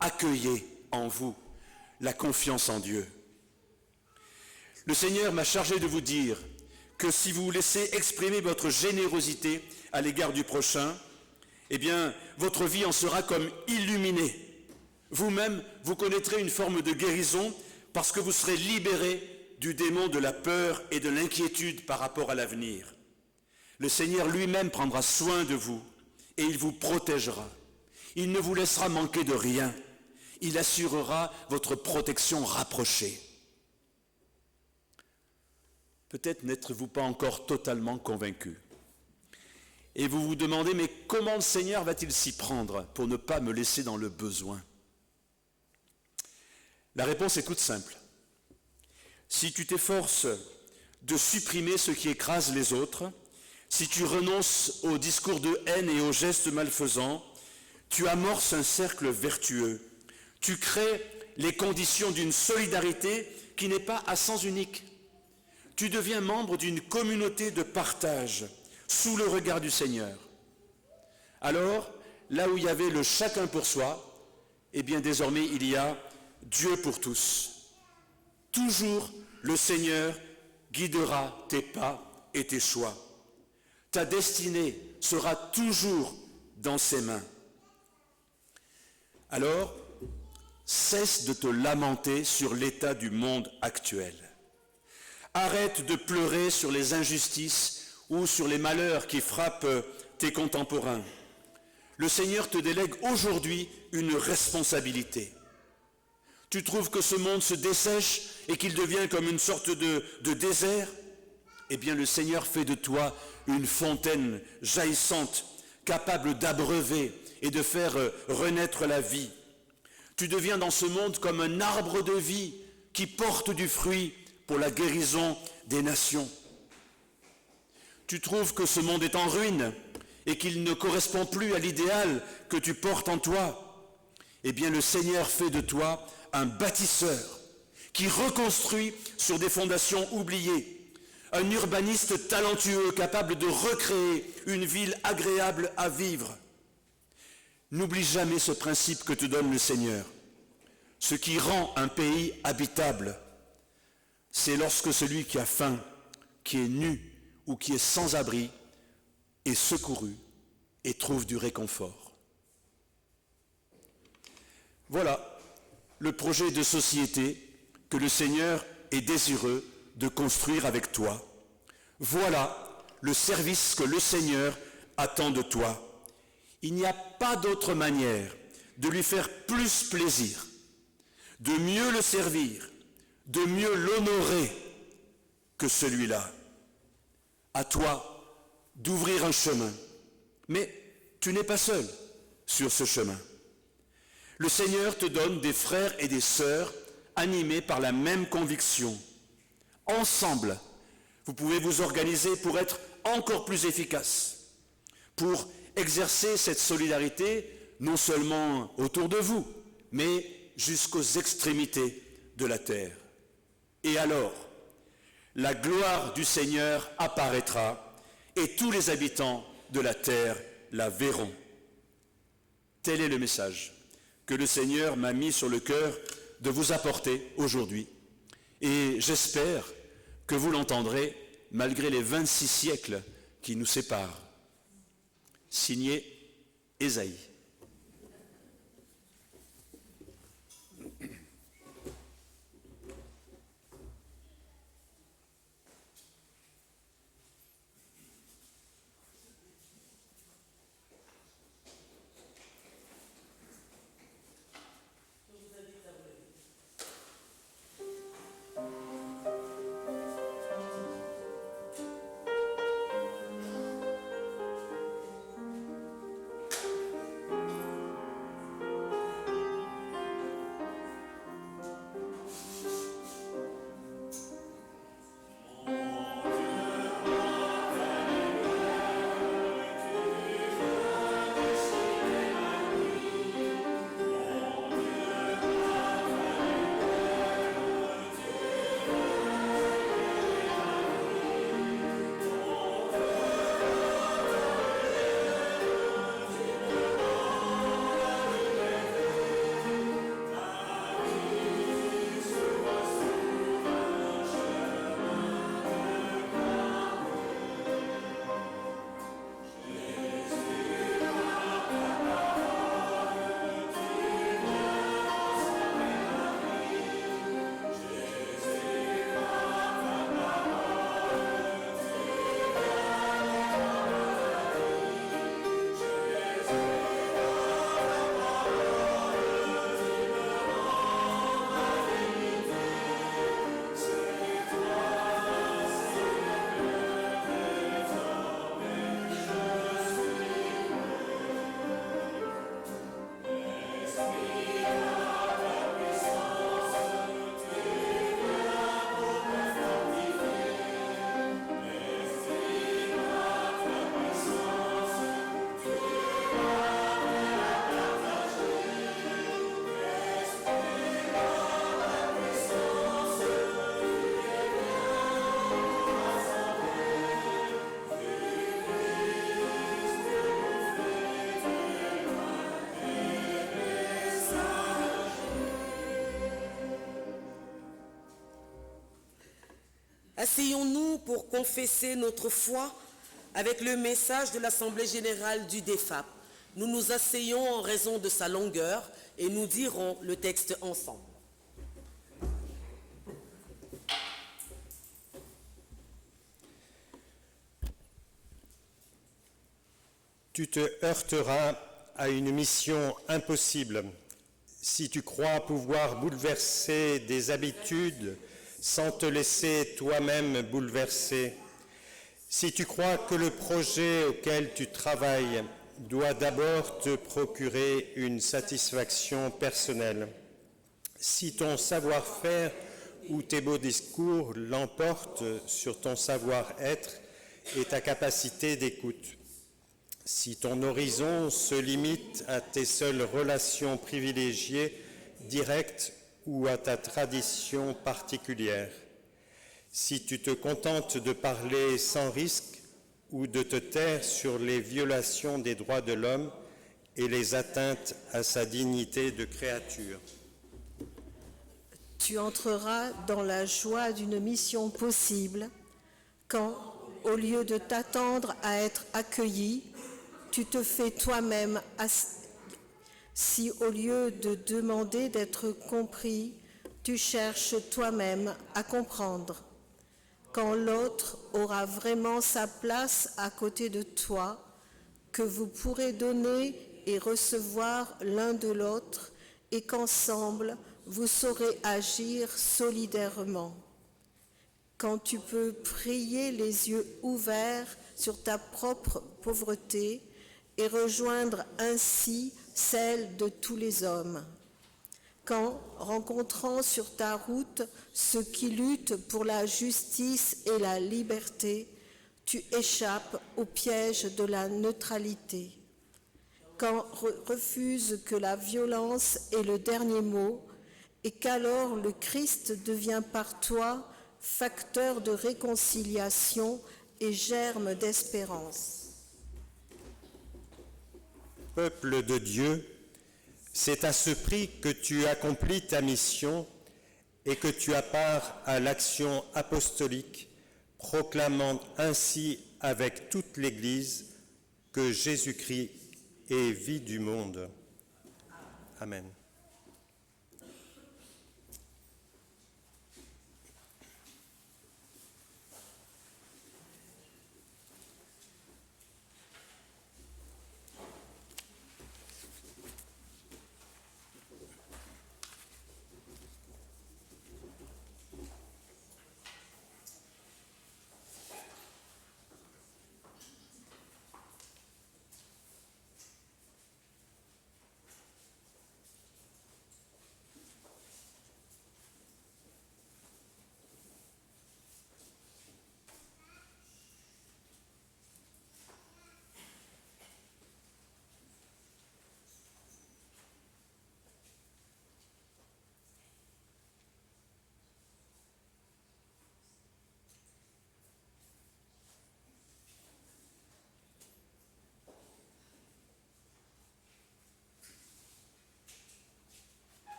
Accueillez en vous la confiance en Dieu. Le Seigneur m'a chargé de vous dire que si vous laissez exprimer votre générosité à l'égard du prochain, eh bien, votre vie en sera comme illuminée. Vous-même, vous connaîtrez une forme de guérison parce que vous serez libérés du démon de la peur et de l'inquiétude par rapport à l'avenir. Le Seigneur lui-même prendra soin de vous et il vous protégera. Il ne vous laissera manquer de rien. Il assurera votre protection rapprochée. Peut-être n'êtes-vous pas encore totalement convaincu. Et vous vous demandez, mais comment le Seigneur va-t-il s'y prendre pour ne pas me laisser dans le besoin? La réponse est toute simple. Si tu t'efforces de supprimer ce qui écrase les autres, si tu renonces aux discours de haine et aux gestes malfaisants, tu amorces un cercle vertueux. Tu crées les conditions d'une solidarité qui n'est pas à sens unique. Tu deviens membre d'une communauté de partage sous le regard du Seigneur. Alors, là où il y avait le chacun pour soi, eh bien désormais il y a Dieu pour tous. Toujours le Seigneur guidera tes pas et tes choix. Ta destinée sera toujours dans ses mains. Alors, cesse de te lamenter sur l'état du monde actuel. Arrête de pleurer sur les injustices ou sur les malheurs qui frappent tes contemporains. Le Seigneur te délègue aujourd'hui une responsabilité. Tu trouves que ce monde se dessèche et qu'il devient comme une sorte de désert? Eh bien, le Seigneur fait de toi une fontaine jaillissante, capable d'abreuver et de faire renaître la vie. Tu deviens dans ce monde comme un arbre de vie qui porte du fruit pour la guérison des nations. Tu trouves que ce monde est en ruine et qu'il ne correspond plus à l'idéal que tu portes en toi. Eh bien, le Seigneur fait de toi un bâtisseur qui reconstruit sur des fondations oubliées, un urbaniste talentueux capable de recréer une ville agréable à vivre. N'oublie jamais ce principe que te donne le Seigneur. Ce qui rend un pays habitable, c'est lorsque celui qui a faim, qui est nu ou qui est sans abri, est secouru et trouve du réconfort. Voilà le projet de société que le Seigneur est désireux de construire avec toi. Voilà le service que le Seigneur attend de toi. Il n'y a pas d'autre manière de lui faire plus plaisir, de mieux le servir, de mieux l'honorer que celui-là. À toi d'ouvrir un chemin. Mais tu n'es pas seul sur ce chemin. Le Seigneur te donne des frères et des sœurs animés par la même conviction. Ensemble, vous pouvez vous organiser pour être encore plus efficace, pour exercer cette solidarité non seulement autour de vous, mais jusqu'aux extrémités de la terre. Et alors, la gloire du Seigneur apparaîtra et tous les habitants de la terre la verront. Tel est le message que le Seigneur m'a mis sur le cœur de vous apporter aujourd'hui. Et j'espère que vous l'entendrez malgré les 26 siècles qui nous séparent. Signé Ésaïe. Asseyons-nous pour confesser notre foi avec le message de l'Assemblée générale du DEFAP. Nous nous asseyons en raison de sa longueur et nous dirons le texte ensemble. Tu te heurteras à une mission impossible si tu crois pouvoir bouleverser des habitudes sans te laisser toi-même bouleverser. Si tu crois que le projet auquel tu travailles doit d'abord te procurer une satisfaction personnelle. Si ton savoir-faire ou tes beaux discours l'emportent sur ton savoir-être et ta capacité d'écoute. Si ton horizon se limite à tes seules relations privilégiées, directes ou à ta tradition particulière. Si tu te contentes de parler sans risque ou de te taire sur les violations des droits de l'homme et les atteintes à sa dignité de créature. Tu entreras dans la joie d'une mission possible quand, au lieu de t'attendre à être accueilli, tu te fais toi-même. Si au lieu de demander d'être compris, tu cherches toi-même à comprendre. Quand l'autre aura vraiment sa place à côté de toi, que vous pourrez donner et recevoir l'un de l'autre et qu'ensemble, vous saurez agir solidairement. Quand tu peux prier les yeux ouverts sur ta propre pauvreté et rejoindre ainsi celle de tous les hommes. Quand, rencontrant sur ta route ceux qui luttent pour la justice et la liberté, tu échappes au piège de la neutralité. Quand refuses que la violence est le dernier mot et qu'alors le Christ devient par toi facteur de réconciliation et germe d'espérance. Peuple de Dieu, c'est à ce prix que tu accomplis ta mission et que tu as part à l'action apostolique, proclamant ainsi avec toute l'Église que Jésus-Christ est vie du monde. Amen.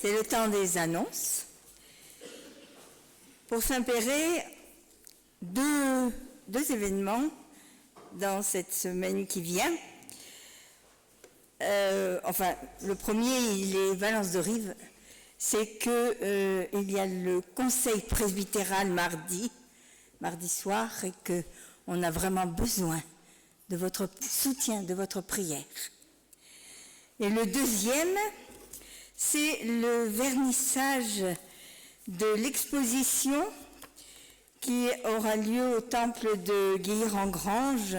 C'est le temps des annonces. Pour Saint-Péret, deux événements dans cette semaine qui vient. Le premier, il est Valence de Rive. C'est qu'il y a le conseil presbytéral mardi soir, et qu'on a vraiment besoin de votre soutien, de votre prière. Et le deuxième, c'est le vernissage de l'exposition qui aura lieu au temple de Guilherand-Grange.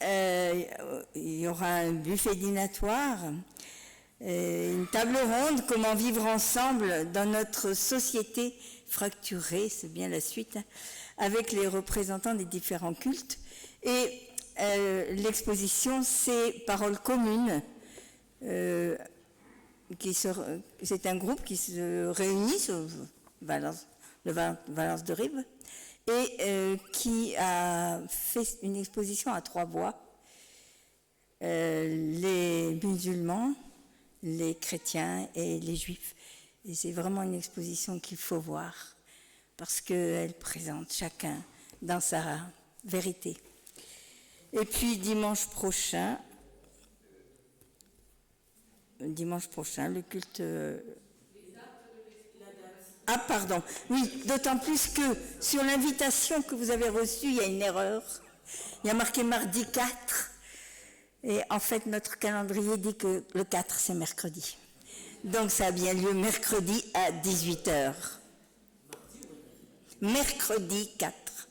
Il y aura un buffet dînatoire, une table ronde, comment vivre ensemble dans notre société fracturée, c'est bien la suite, avec les représentants des différents cultes. Et l'exposition, c'est Paroles communes. C'est un groupe qui se réunit sur Valence de Rive et qui a fait une exposition à 3 voix. Les musulmans, les chrétiens et les juifs. Et c'est vraiment une exposition qu'il faut voir parce qu'elle présente chacun dans sa vérité. Et puis dimanche prochain, le culte... Ah, pardon. Oui, d'autant plus que sur l'invitation que vous avez reçue, il y a une erreur. Il y a marqué mardi 4. Et en fait, notre calendrier dit que le 4, c'est mercredi. Donc ça a bien lieu mercredi à 18h. Mercredi 4.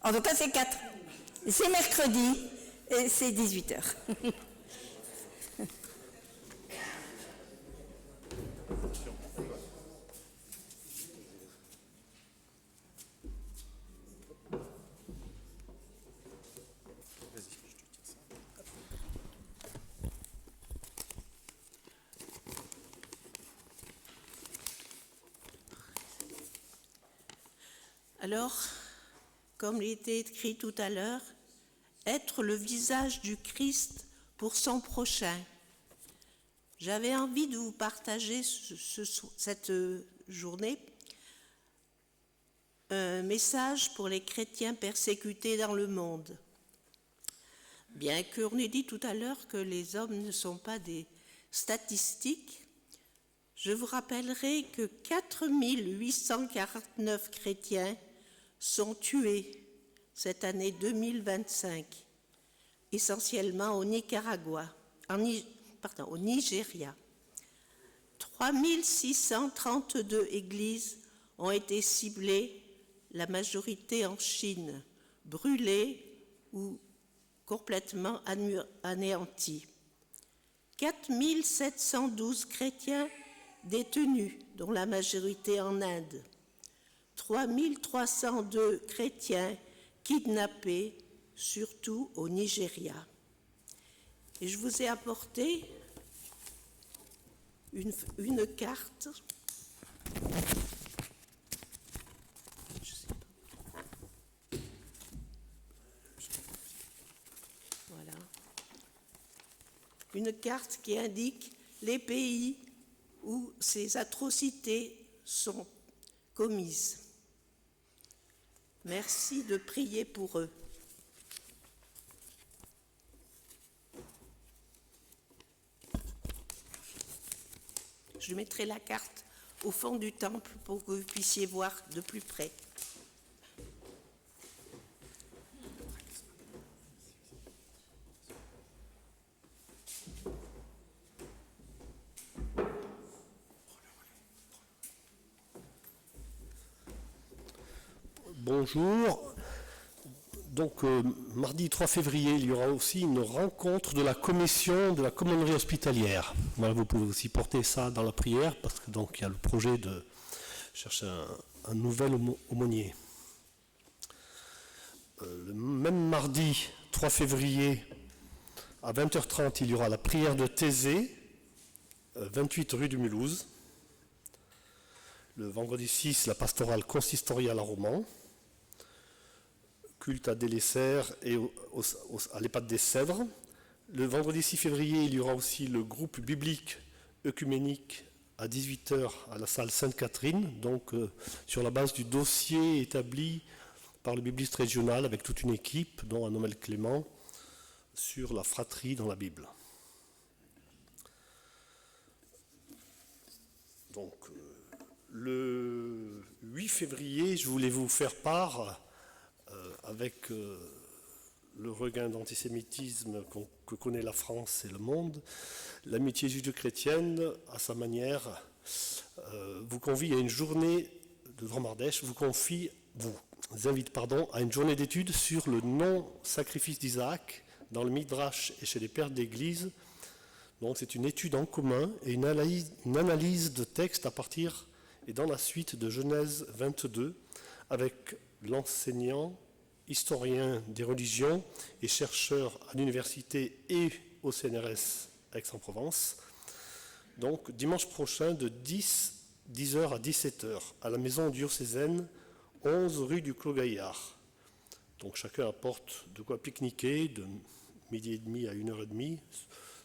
En tout cas, c'est 4. C'est mercredi et c'est 18h. Alors, comme il était écrit tout à l'heure, être le visage du Christ pour son prochain. J'avais envie de vous partager cette journée un message pour les chrétiens persécutés dans le monde. Bien qu'on ait dit tout à l'heure que les hommes ne sont pas des statistiques, je vous rappellerai que 4849 chrétiens sont tués cette année 2025, essentiellement au Nicaragua, au Nigeria. 3632 églises ont été ciblées, la majorité en Chine, brûlées ou complètement anéanties. 4712 chrétiens détenus, dont la majorité en Inde. 3302 chrétiens kidnappés, surtout au Nigeria. Et je vous ai apporté une carte. Voilà. Une carte qui indique les pays où ces atrocités sont commises. Merci de prier pour eux. Je mettrai la carte au fond du temple pour que vous puissiez voir de plus près. Bonjour. Donc, mardi 3 février, il y aura aussi une rencontre de la commission de la commanderie hospitalière. Voilà, vous pouvez aussi porter ça dans la prière, parce que donc il y a le projet de chercher un nouvel aumônier. Le même mardi 3 février, à 20h30, il y aura la prière de Thésée, 28 rue du Mulhouse. Le vendredi 6, la pastorale consistoriale à Romans. Culte à Délécère et à l'EHPAD des Sèvres. Le vendredi 6 février, il y aura aussi le groupe biblique œcuménique à 18h à la salle Sainte-Catherine, donc sur la base du dossier établi par le bibliste régional avec toute une équipe, dont Anomel Clément, sur la fratrie dans la Bible. Donc, le 8 février, je voulais vous faire part, avec le regain d'antisémitisme que connaît la France et le monde, l'amitié judéo-chrétienne, à sa manière, vous convie à une journée de Drôme Ardèche, vous invite à une journée d'études sur le non-sacrifice d'Isaac dans le Midrash et chez les pères d'Église. Donc c'est une étude en commun et une analyse de texte à partir et dans la suite de Genèse 22 avec l'enseignant, historien des religions et chercheur à l'université et au CNRS Aix-en-Provence. Donc dimanche prochain de 10h à 17h à la maison diocésaine 11 rue du Clos Gaillard. Donc chacun apporte de quoi pique-niquer de midi et demi à 1h30.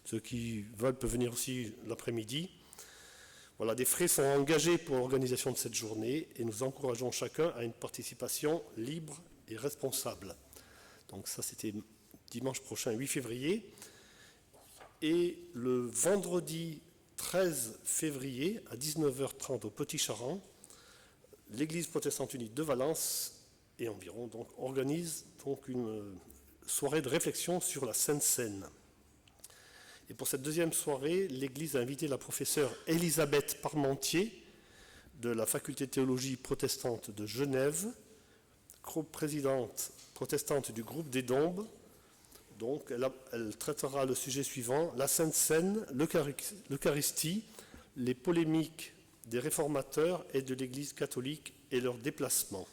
Ceux qui veulent peuvent venir aussi l'après-midi. Voilà, des frais sont engagés pour l'organisation de cette journée et nous encourageons chacun à une participation libre et responsable. Donc ça, c'était dimanche prochain, 8 février. Et le vendredi 13 février, à 19h30 au Petit Charan, l'Église protestante unie de Valence et environ organise donc une soirée de réflexion sur la Sainte Seine. Et pour cette deuxième soirée, l'Église a invité la professeure Elisabeth Parmentier de la faculté de théologie protestante de Genève, présidente protestante du groupe des Dombes. Donc elle traitera le sujet suivant, la Sainte Seine, l'Eucharistie, les polémiques des réformateurs et de l'Église catholique et leurs déplacements.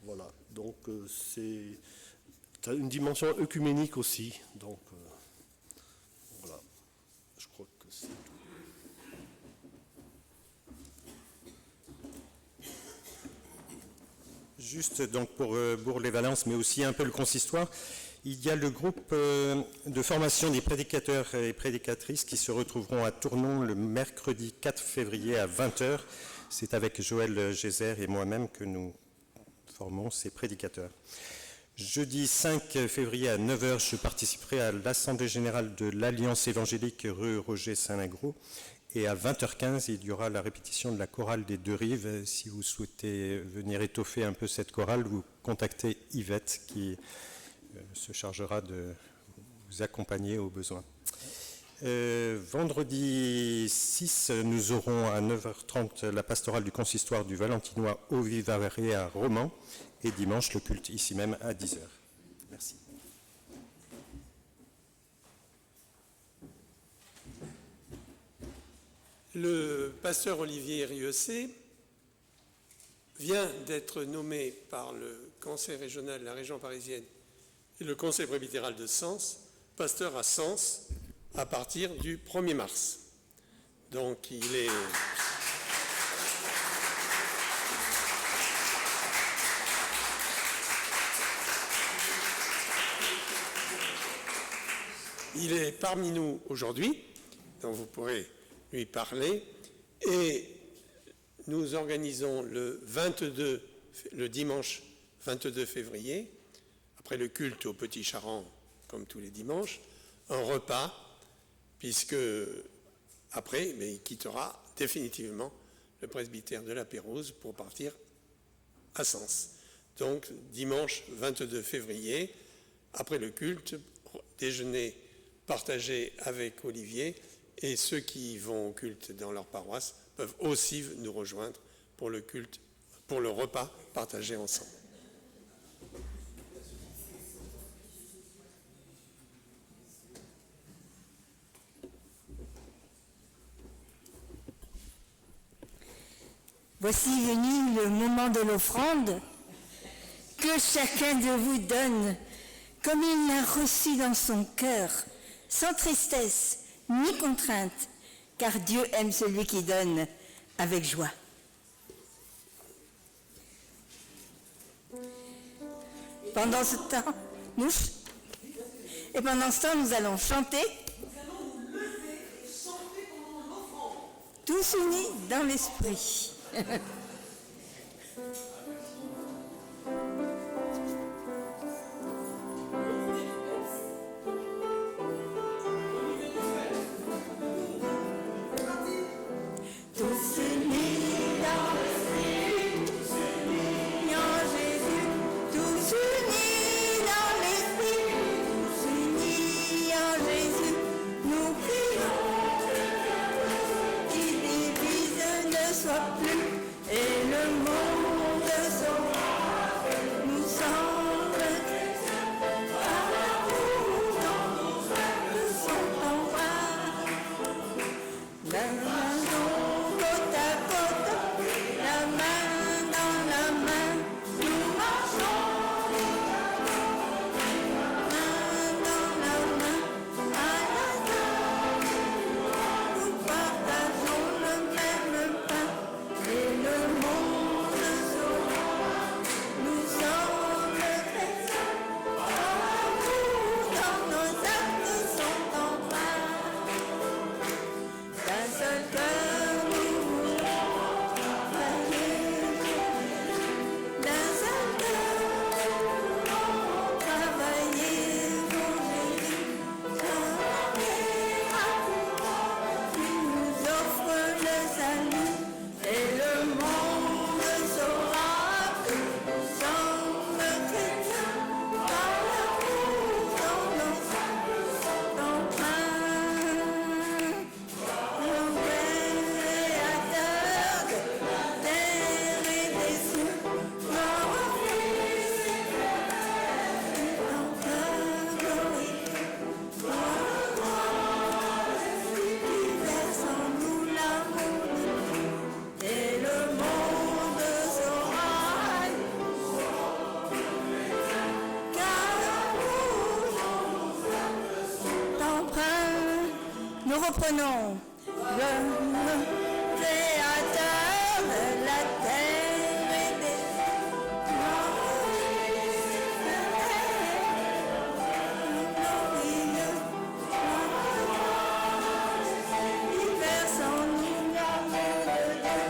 Voilà, donc c'est une dimension œcuménique aussi. Donc voilà, je crois que c'est tout. Juste donc pour Bourg-les-Valences, mais aussi un peu le consistoire, il y a le groupe de formation des prédicateurs et prédicatrices qui se retrouveront à Tournon le mercredi 4 février à 20h. C'est avec Joël Gézère et moi-même que nous formons ces prédicateurs. Jeudi 5 février à 9h, je participerai à l'Assemblée générale de l'Alliance évangélique rue Roger Saint-Lingros. Et à 20h15, il y aura la répétition de la chorale des Deux Rives. Si vous souhaitez venir étoffer un peu cette chorale, vous contactez Yvette qui se chargera de vous accompagner au besoin. Vendredi 6, nous aurons à 9h30 la pastorale du consistoire du Valentinois au Vivarais à Romans et dimanche le culte ici même à 10h. Merci. Le pasteur Olivier Rieussé vient d'être nommé par le Conseil régional de la région parisienne et le Conseil presbytéral de Sens, pasteur à Sens, à partir du 1er mars. Donc il est parmi nous aujourd'hui, donc vous pourrez lui parler, et nous organisons le dimanche 22 février, après le culte au Petit Charan, comme tous les dimanches, un repas, puisque après, il quittera définitivement le presbytère de la Pérouse pour partir à Sens. Donc, dimanche 22 février, après le culte, déjeuner partagé avec Olivier, et ceux qui vont au culte dans leur paroisse peuvent aussi nous rejoindre pour le culte, pour le repas partagé ensemble. Voici venu le moment de l'offrande que chacun de vous donne comme il l'a reçu dans son cœur, sans tristesse ni contrainte, car Dieu aime celui qui donne avec joie. Pendant ce temps, Et pendant ce temps, nous allons chanter. Tous unis dans l'esprit. Nous reprenons le Créateur de la terre et des il verse en nous l'amour de Dieu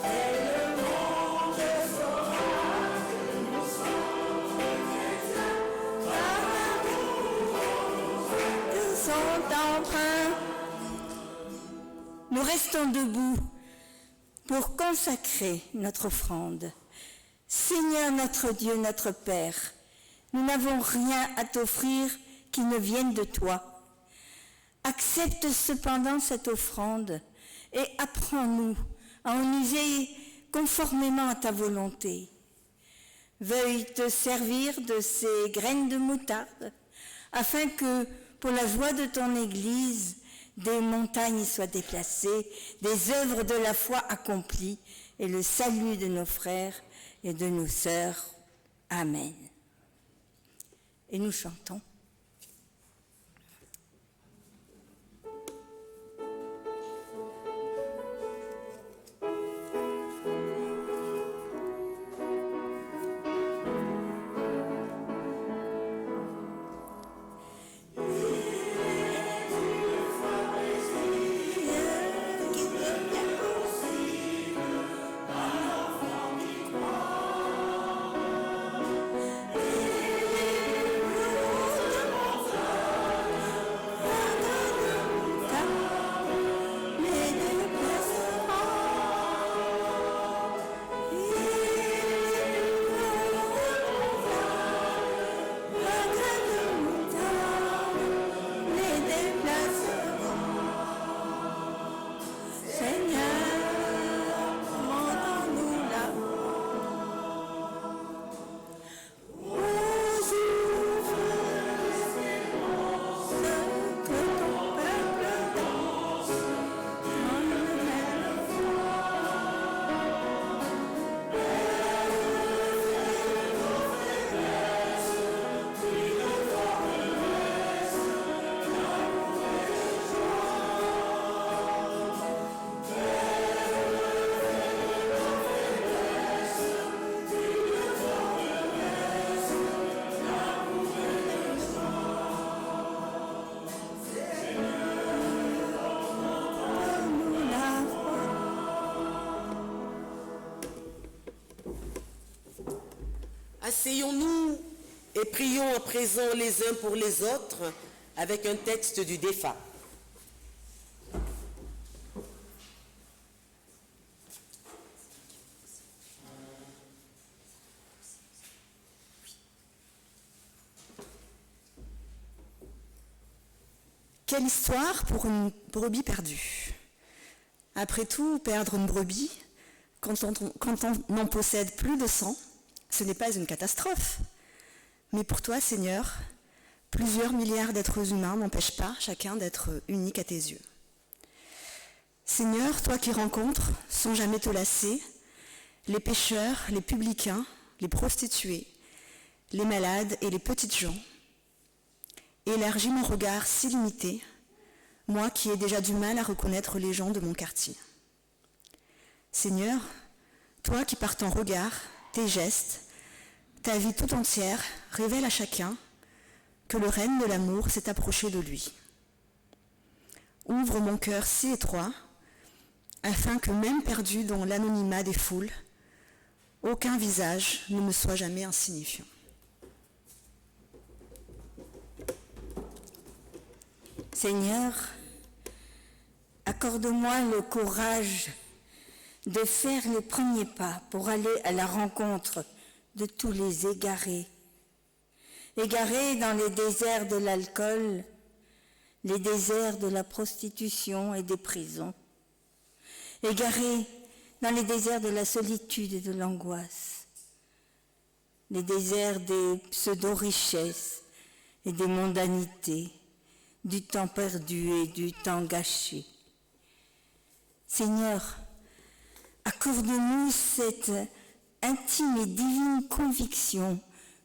et le monde saura que nous sommes tous sont empreints. Nous restons debout pour consacrer notre offrande. Seigneur notre Dieu, notre Père, nous n'avons rien à t'offrir qui ne vienne de toi. Accepte cependant cette offrande et apprends-nous à en user conformément à ta volonté. Veuille te servir de ces graines de moutarde afin que, pour la joie de ton Église, des montagnes soient déplacées, des œuvres de la foi accomplies et le salut de nos frères et de nos sœurs. Amen. Et nous chantons. Asseyons-nous et prions à présent les uns pour les autres avec un texte du défunt. Quelle histoire pour une brebis perdue. Après tout, perdre une brebis, quand on n'en possède plus de 100, ce n'est pas une catastrophe. Mais pour toi, Seigneur, plusieurs milliards d'êtres humains n'empêchent pas chacun d'être unique à tes yeux. Seigneur, toi qui rencontres, sans jamais te lasser, les pécheurs, les publicains, les prostituées, les malades et les petites gens, élargis mon regard si limité, moi qui ai déjà du mal à reconnaître les gens de mon quartier. Seigneur, toi qui par ton regard, tes gestes, ta vie tout entière révèle à chacun que le règne de l'amour s'est approché de lui. Ouvre mon cœur si étroit, afin que même perdu dans l'anonymat des foules, aucun visage ne me soit jamais insignifiant. Seigneur, accorde-moi le courage de faire les premiers pas pour aller à la rencontre de tous les égarés. Égarés dans les déserts de l'alcool, les déserts de la prostitution et des prisons. Égarés dans les déserts de la solitude et de l'angoisse. Les déserts des pseudo-richesses et des mondanités, du temps perdu et du temps gâché. Seigneur, accorde-nous cette intime et divine conviction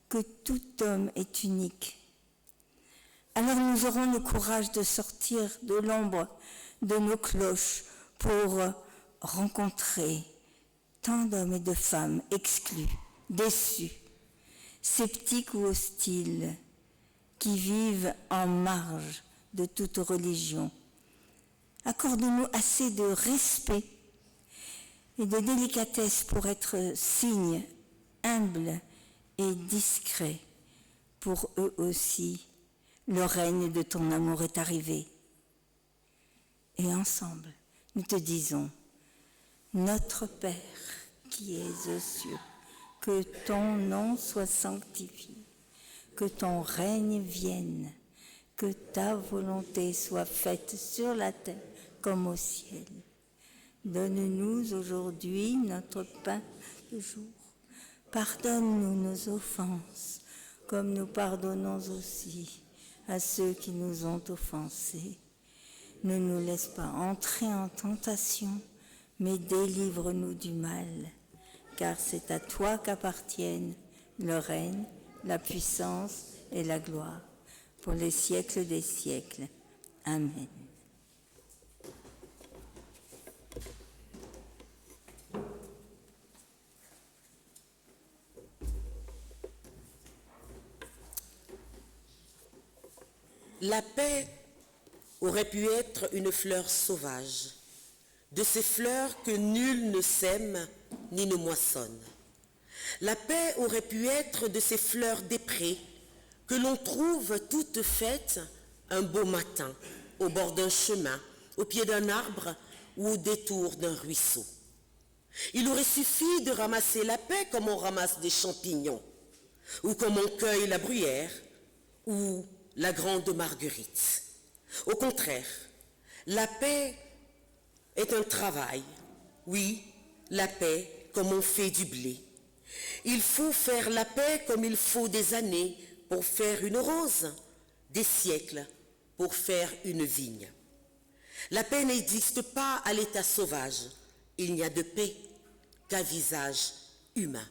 que tout homme est unique. Alors nous aurons le courage de sortir de l'ombre de nos cloches pour rencontrer tant d'hommes et de femmes exclus, déçus, sceptiques ou hostiles, qui vivent en marge de toute religion. Accorde-nous assez de respect et de délicatesse pour être signes, humbles et discrets. Pour eux aussi, le règne de ton amour est arrivé. Et ensemble, nous te disons, notre Père qui es aux cieux, que ton nom soit sanctifié, que ton règne vienne, que ta volonté soit faite sur la terre comme au ciel. Donne-nous aujourd'hui notre pain de jour. Pardonne-nous nos offenses, comme nous pardonnons aussi à ceux qui nous ont offensés. Ne nous laisse pas entrer en tentation, mais délivre-nous du mal, car c'est à toi qu'appartiennent le règne, la puissance et la gloire, pour les siècles des siècles. Amen. La paix aurait pu être une fleur sauvage, de ces fleurs que nul ne sème ni ne moissonne. La paix aurait pu être de ces fleurs des prés que l'on trouve toutes faites un beau matin, au bord d'un chemin, au pied d'un arbre ou au détour d'un ruisseau. Il aurait suffi de ramasser la paix comme on ramasse des champignons, ou comme on cueille la bruyère, ou la grande marguerite. Au contraire, la paix est un travail. Oui, la paix comme on fait du blé. Il faut faire la paix comme il faut des années pour faire une rose, des siècles pour faire une vigne. La paix n'existe pas à l'état sauvage. Il n'y a de paix qu'à visage humain.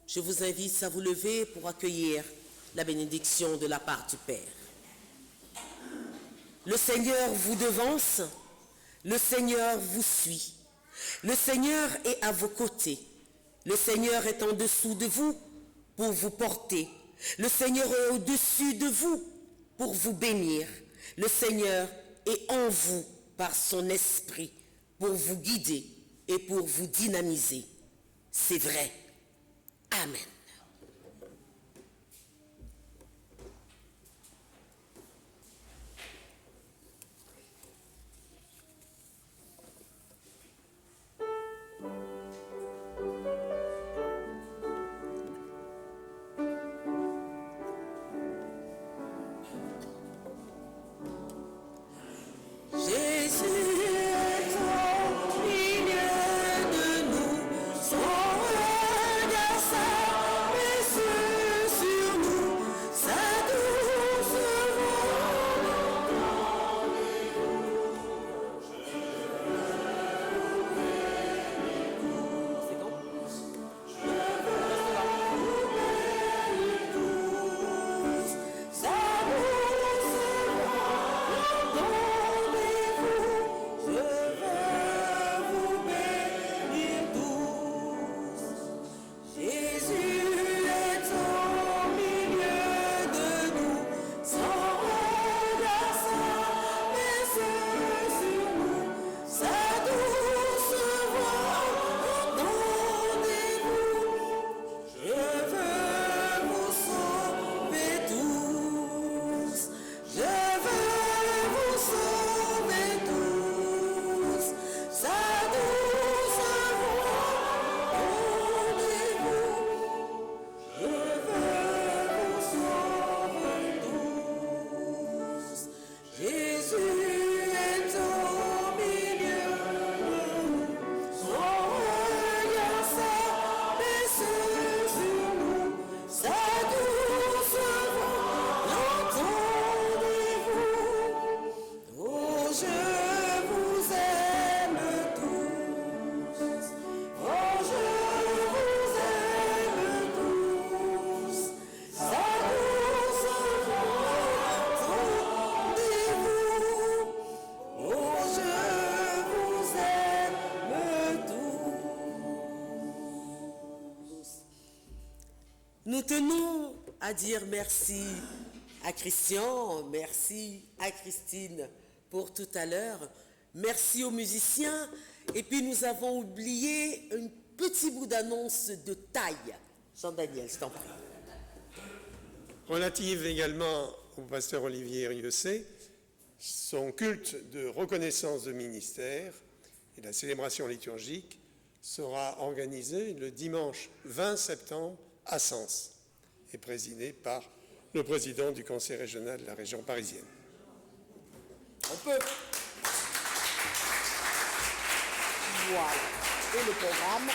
Je vous invite à vous lever pour accueillir la bénédiction de la part du Père. Le Seigneur vous devance, le Seigneur vous suit, le Seigneur est à vos côtés, le Seigneur est en dessous de vous pour vous porter, le Seigneur est au-dessus de vous pour vous bénir, le Seigneur est en vous par son esprit pour vous guider et pour vous dynamiser. C'est vrai. Amen. à dire merci à Christian, merci à Christine pour tout à l'heure, merci aux musiciens, et puis nous avons oublié un petit bout d'annonce de taille. Jean-Daniel, je t'en prie. Relative également au pasteur Olivier Rieussé, son culte de reconnaissance de ministère et la célébration liturgique sera organisée le dimanche 20 septembre à Sens et présidée par le président du conseil régional de la région parisienne. On peut. Voilà. Et le programme.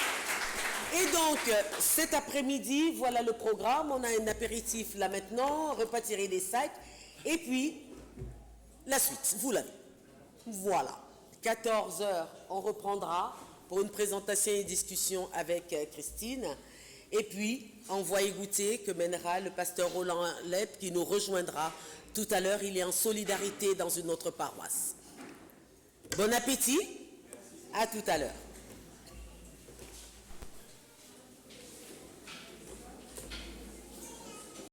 Et donc, cet après-midi, voilà le programme. On a un apéritif là maintenant, repas tiré des sacs. Et puis, la suite, vous l'avez. Voilà. 14h, on reprendra pour une présentation et discussion avec Christine. Et puis, on va écouter que mènera le pasteur Roland Lep qui nous rejoindra tout à l'heure. Il est en solidarité dans une autre paroisse. Bon appétit. À tout à l'heure.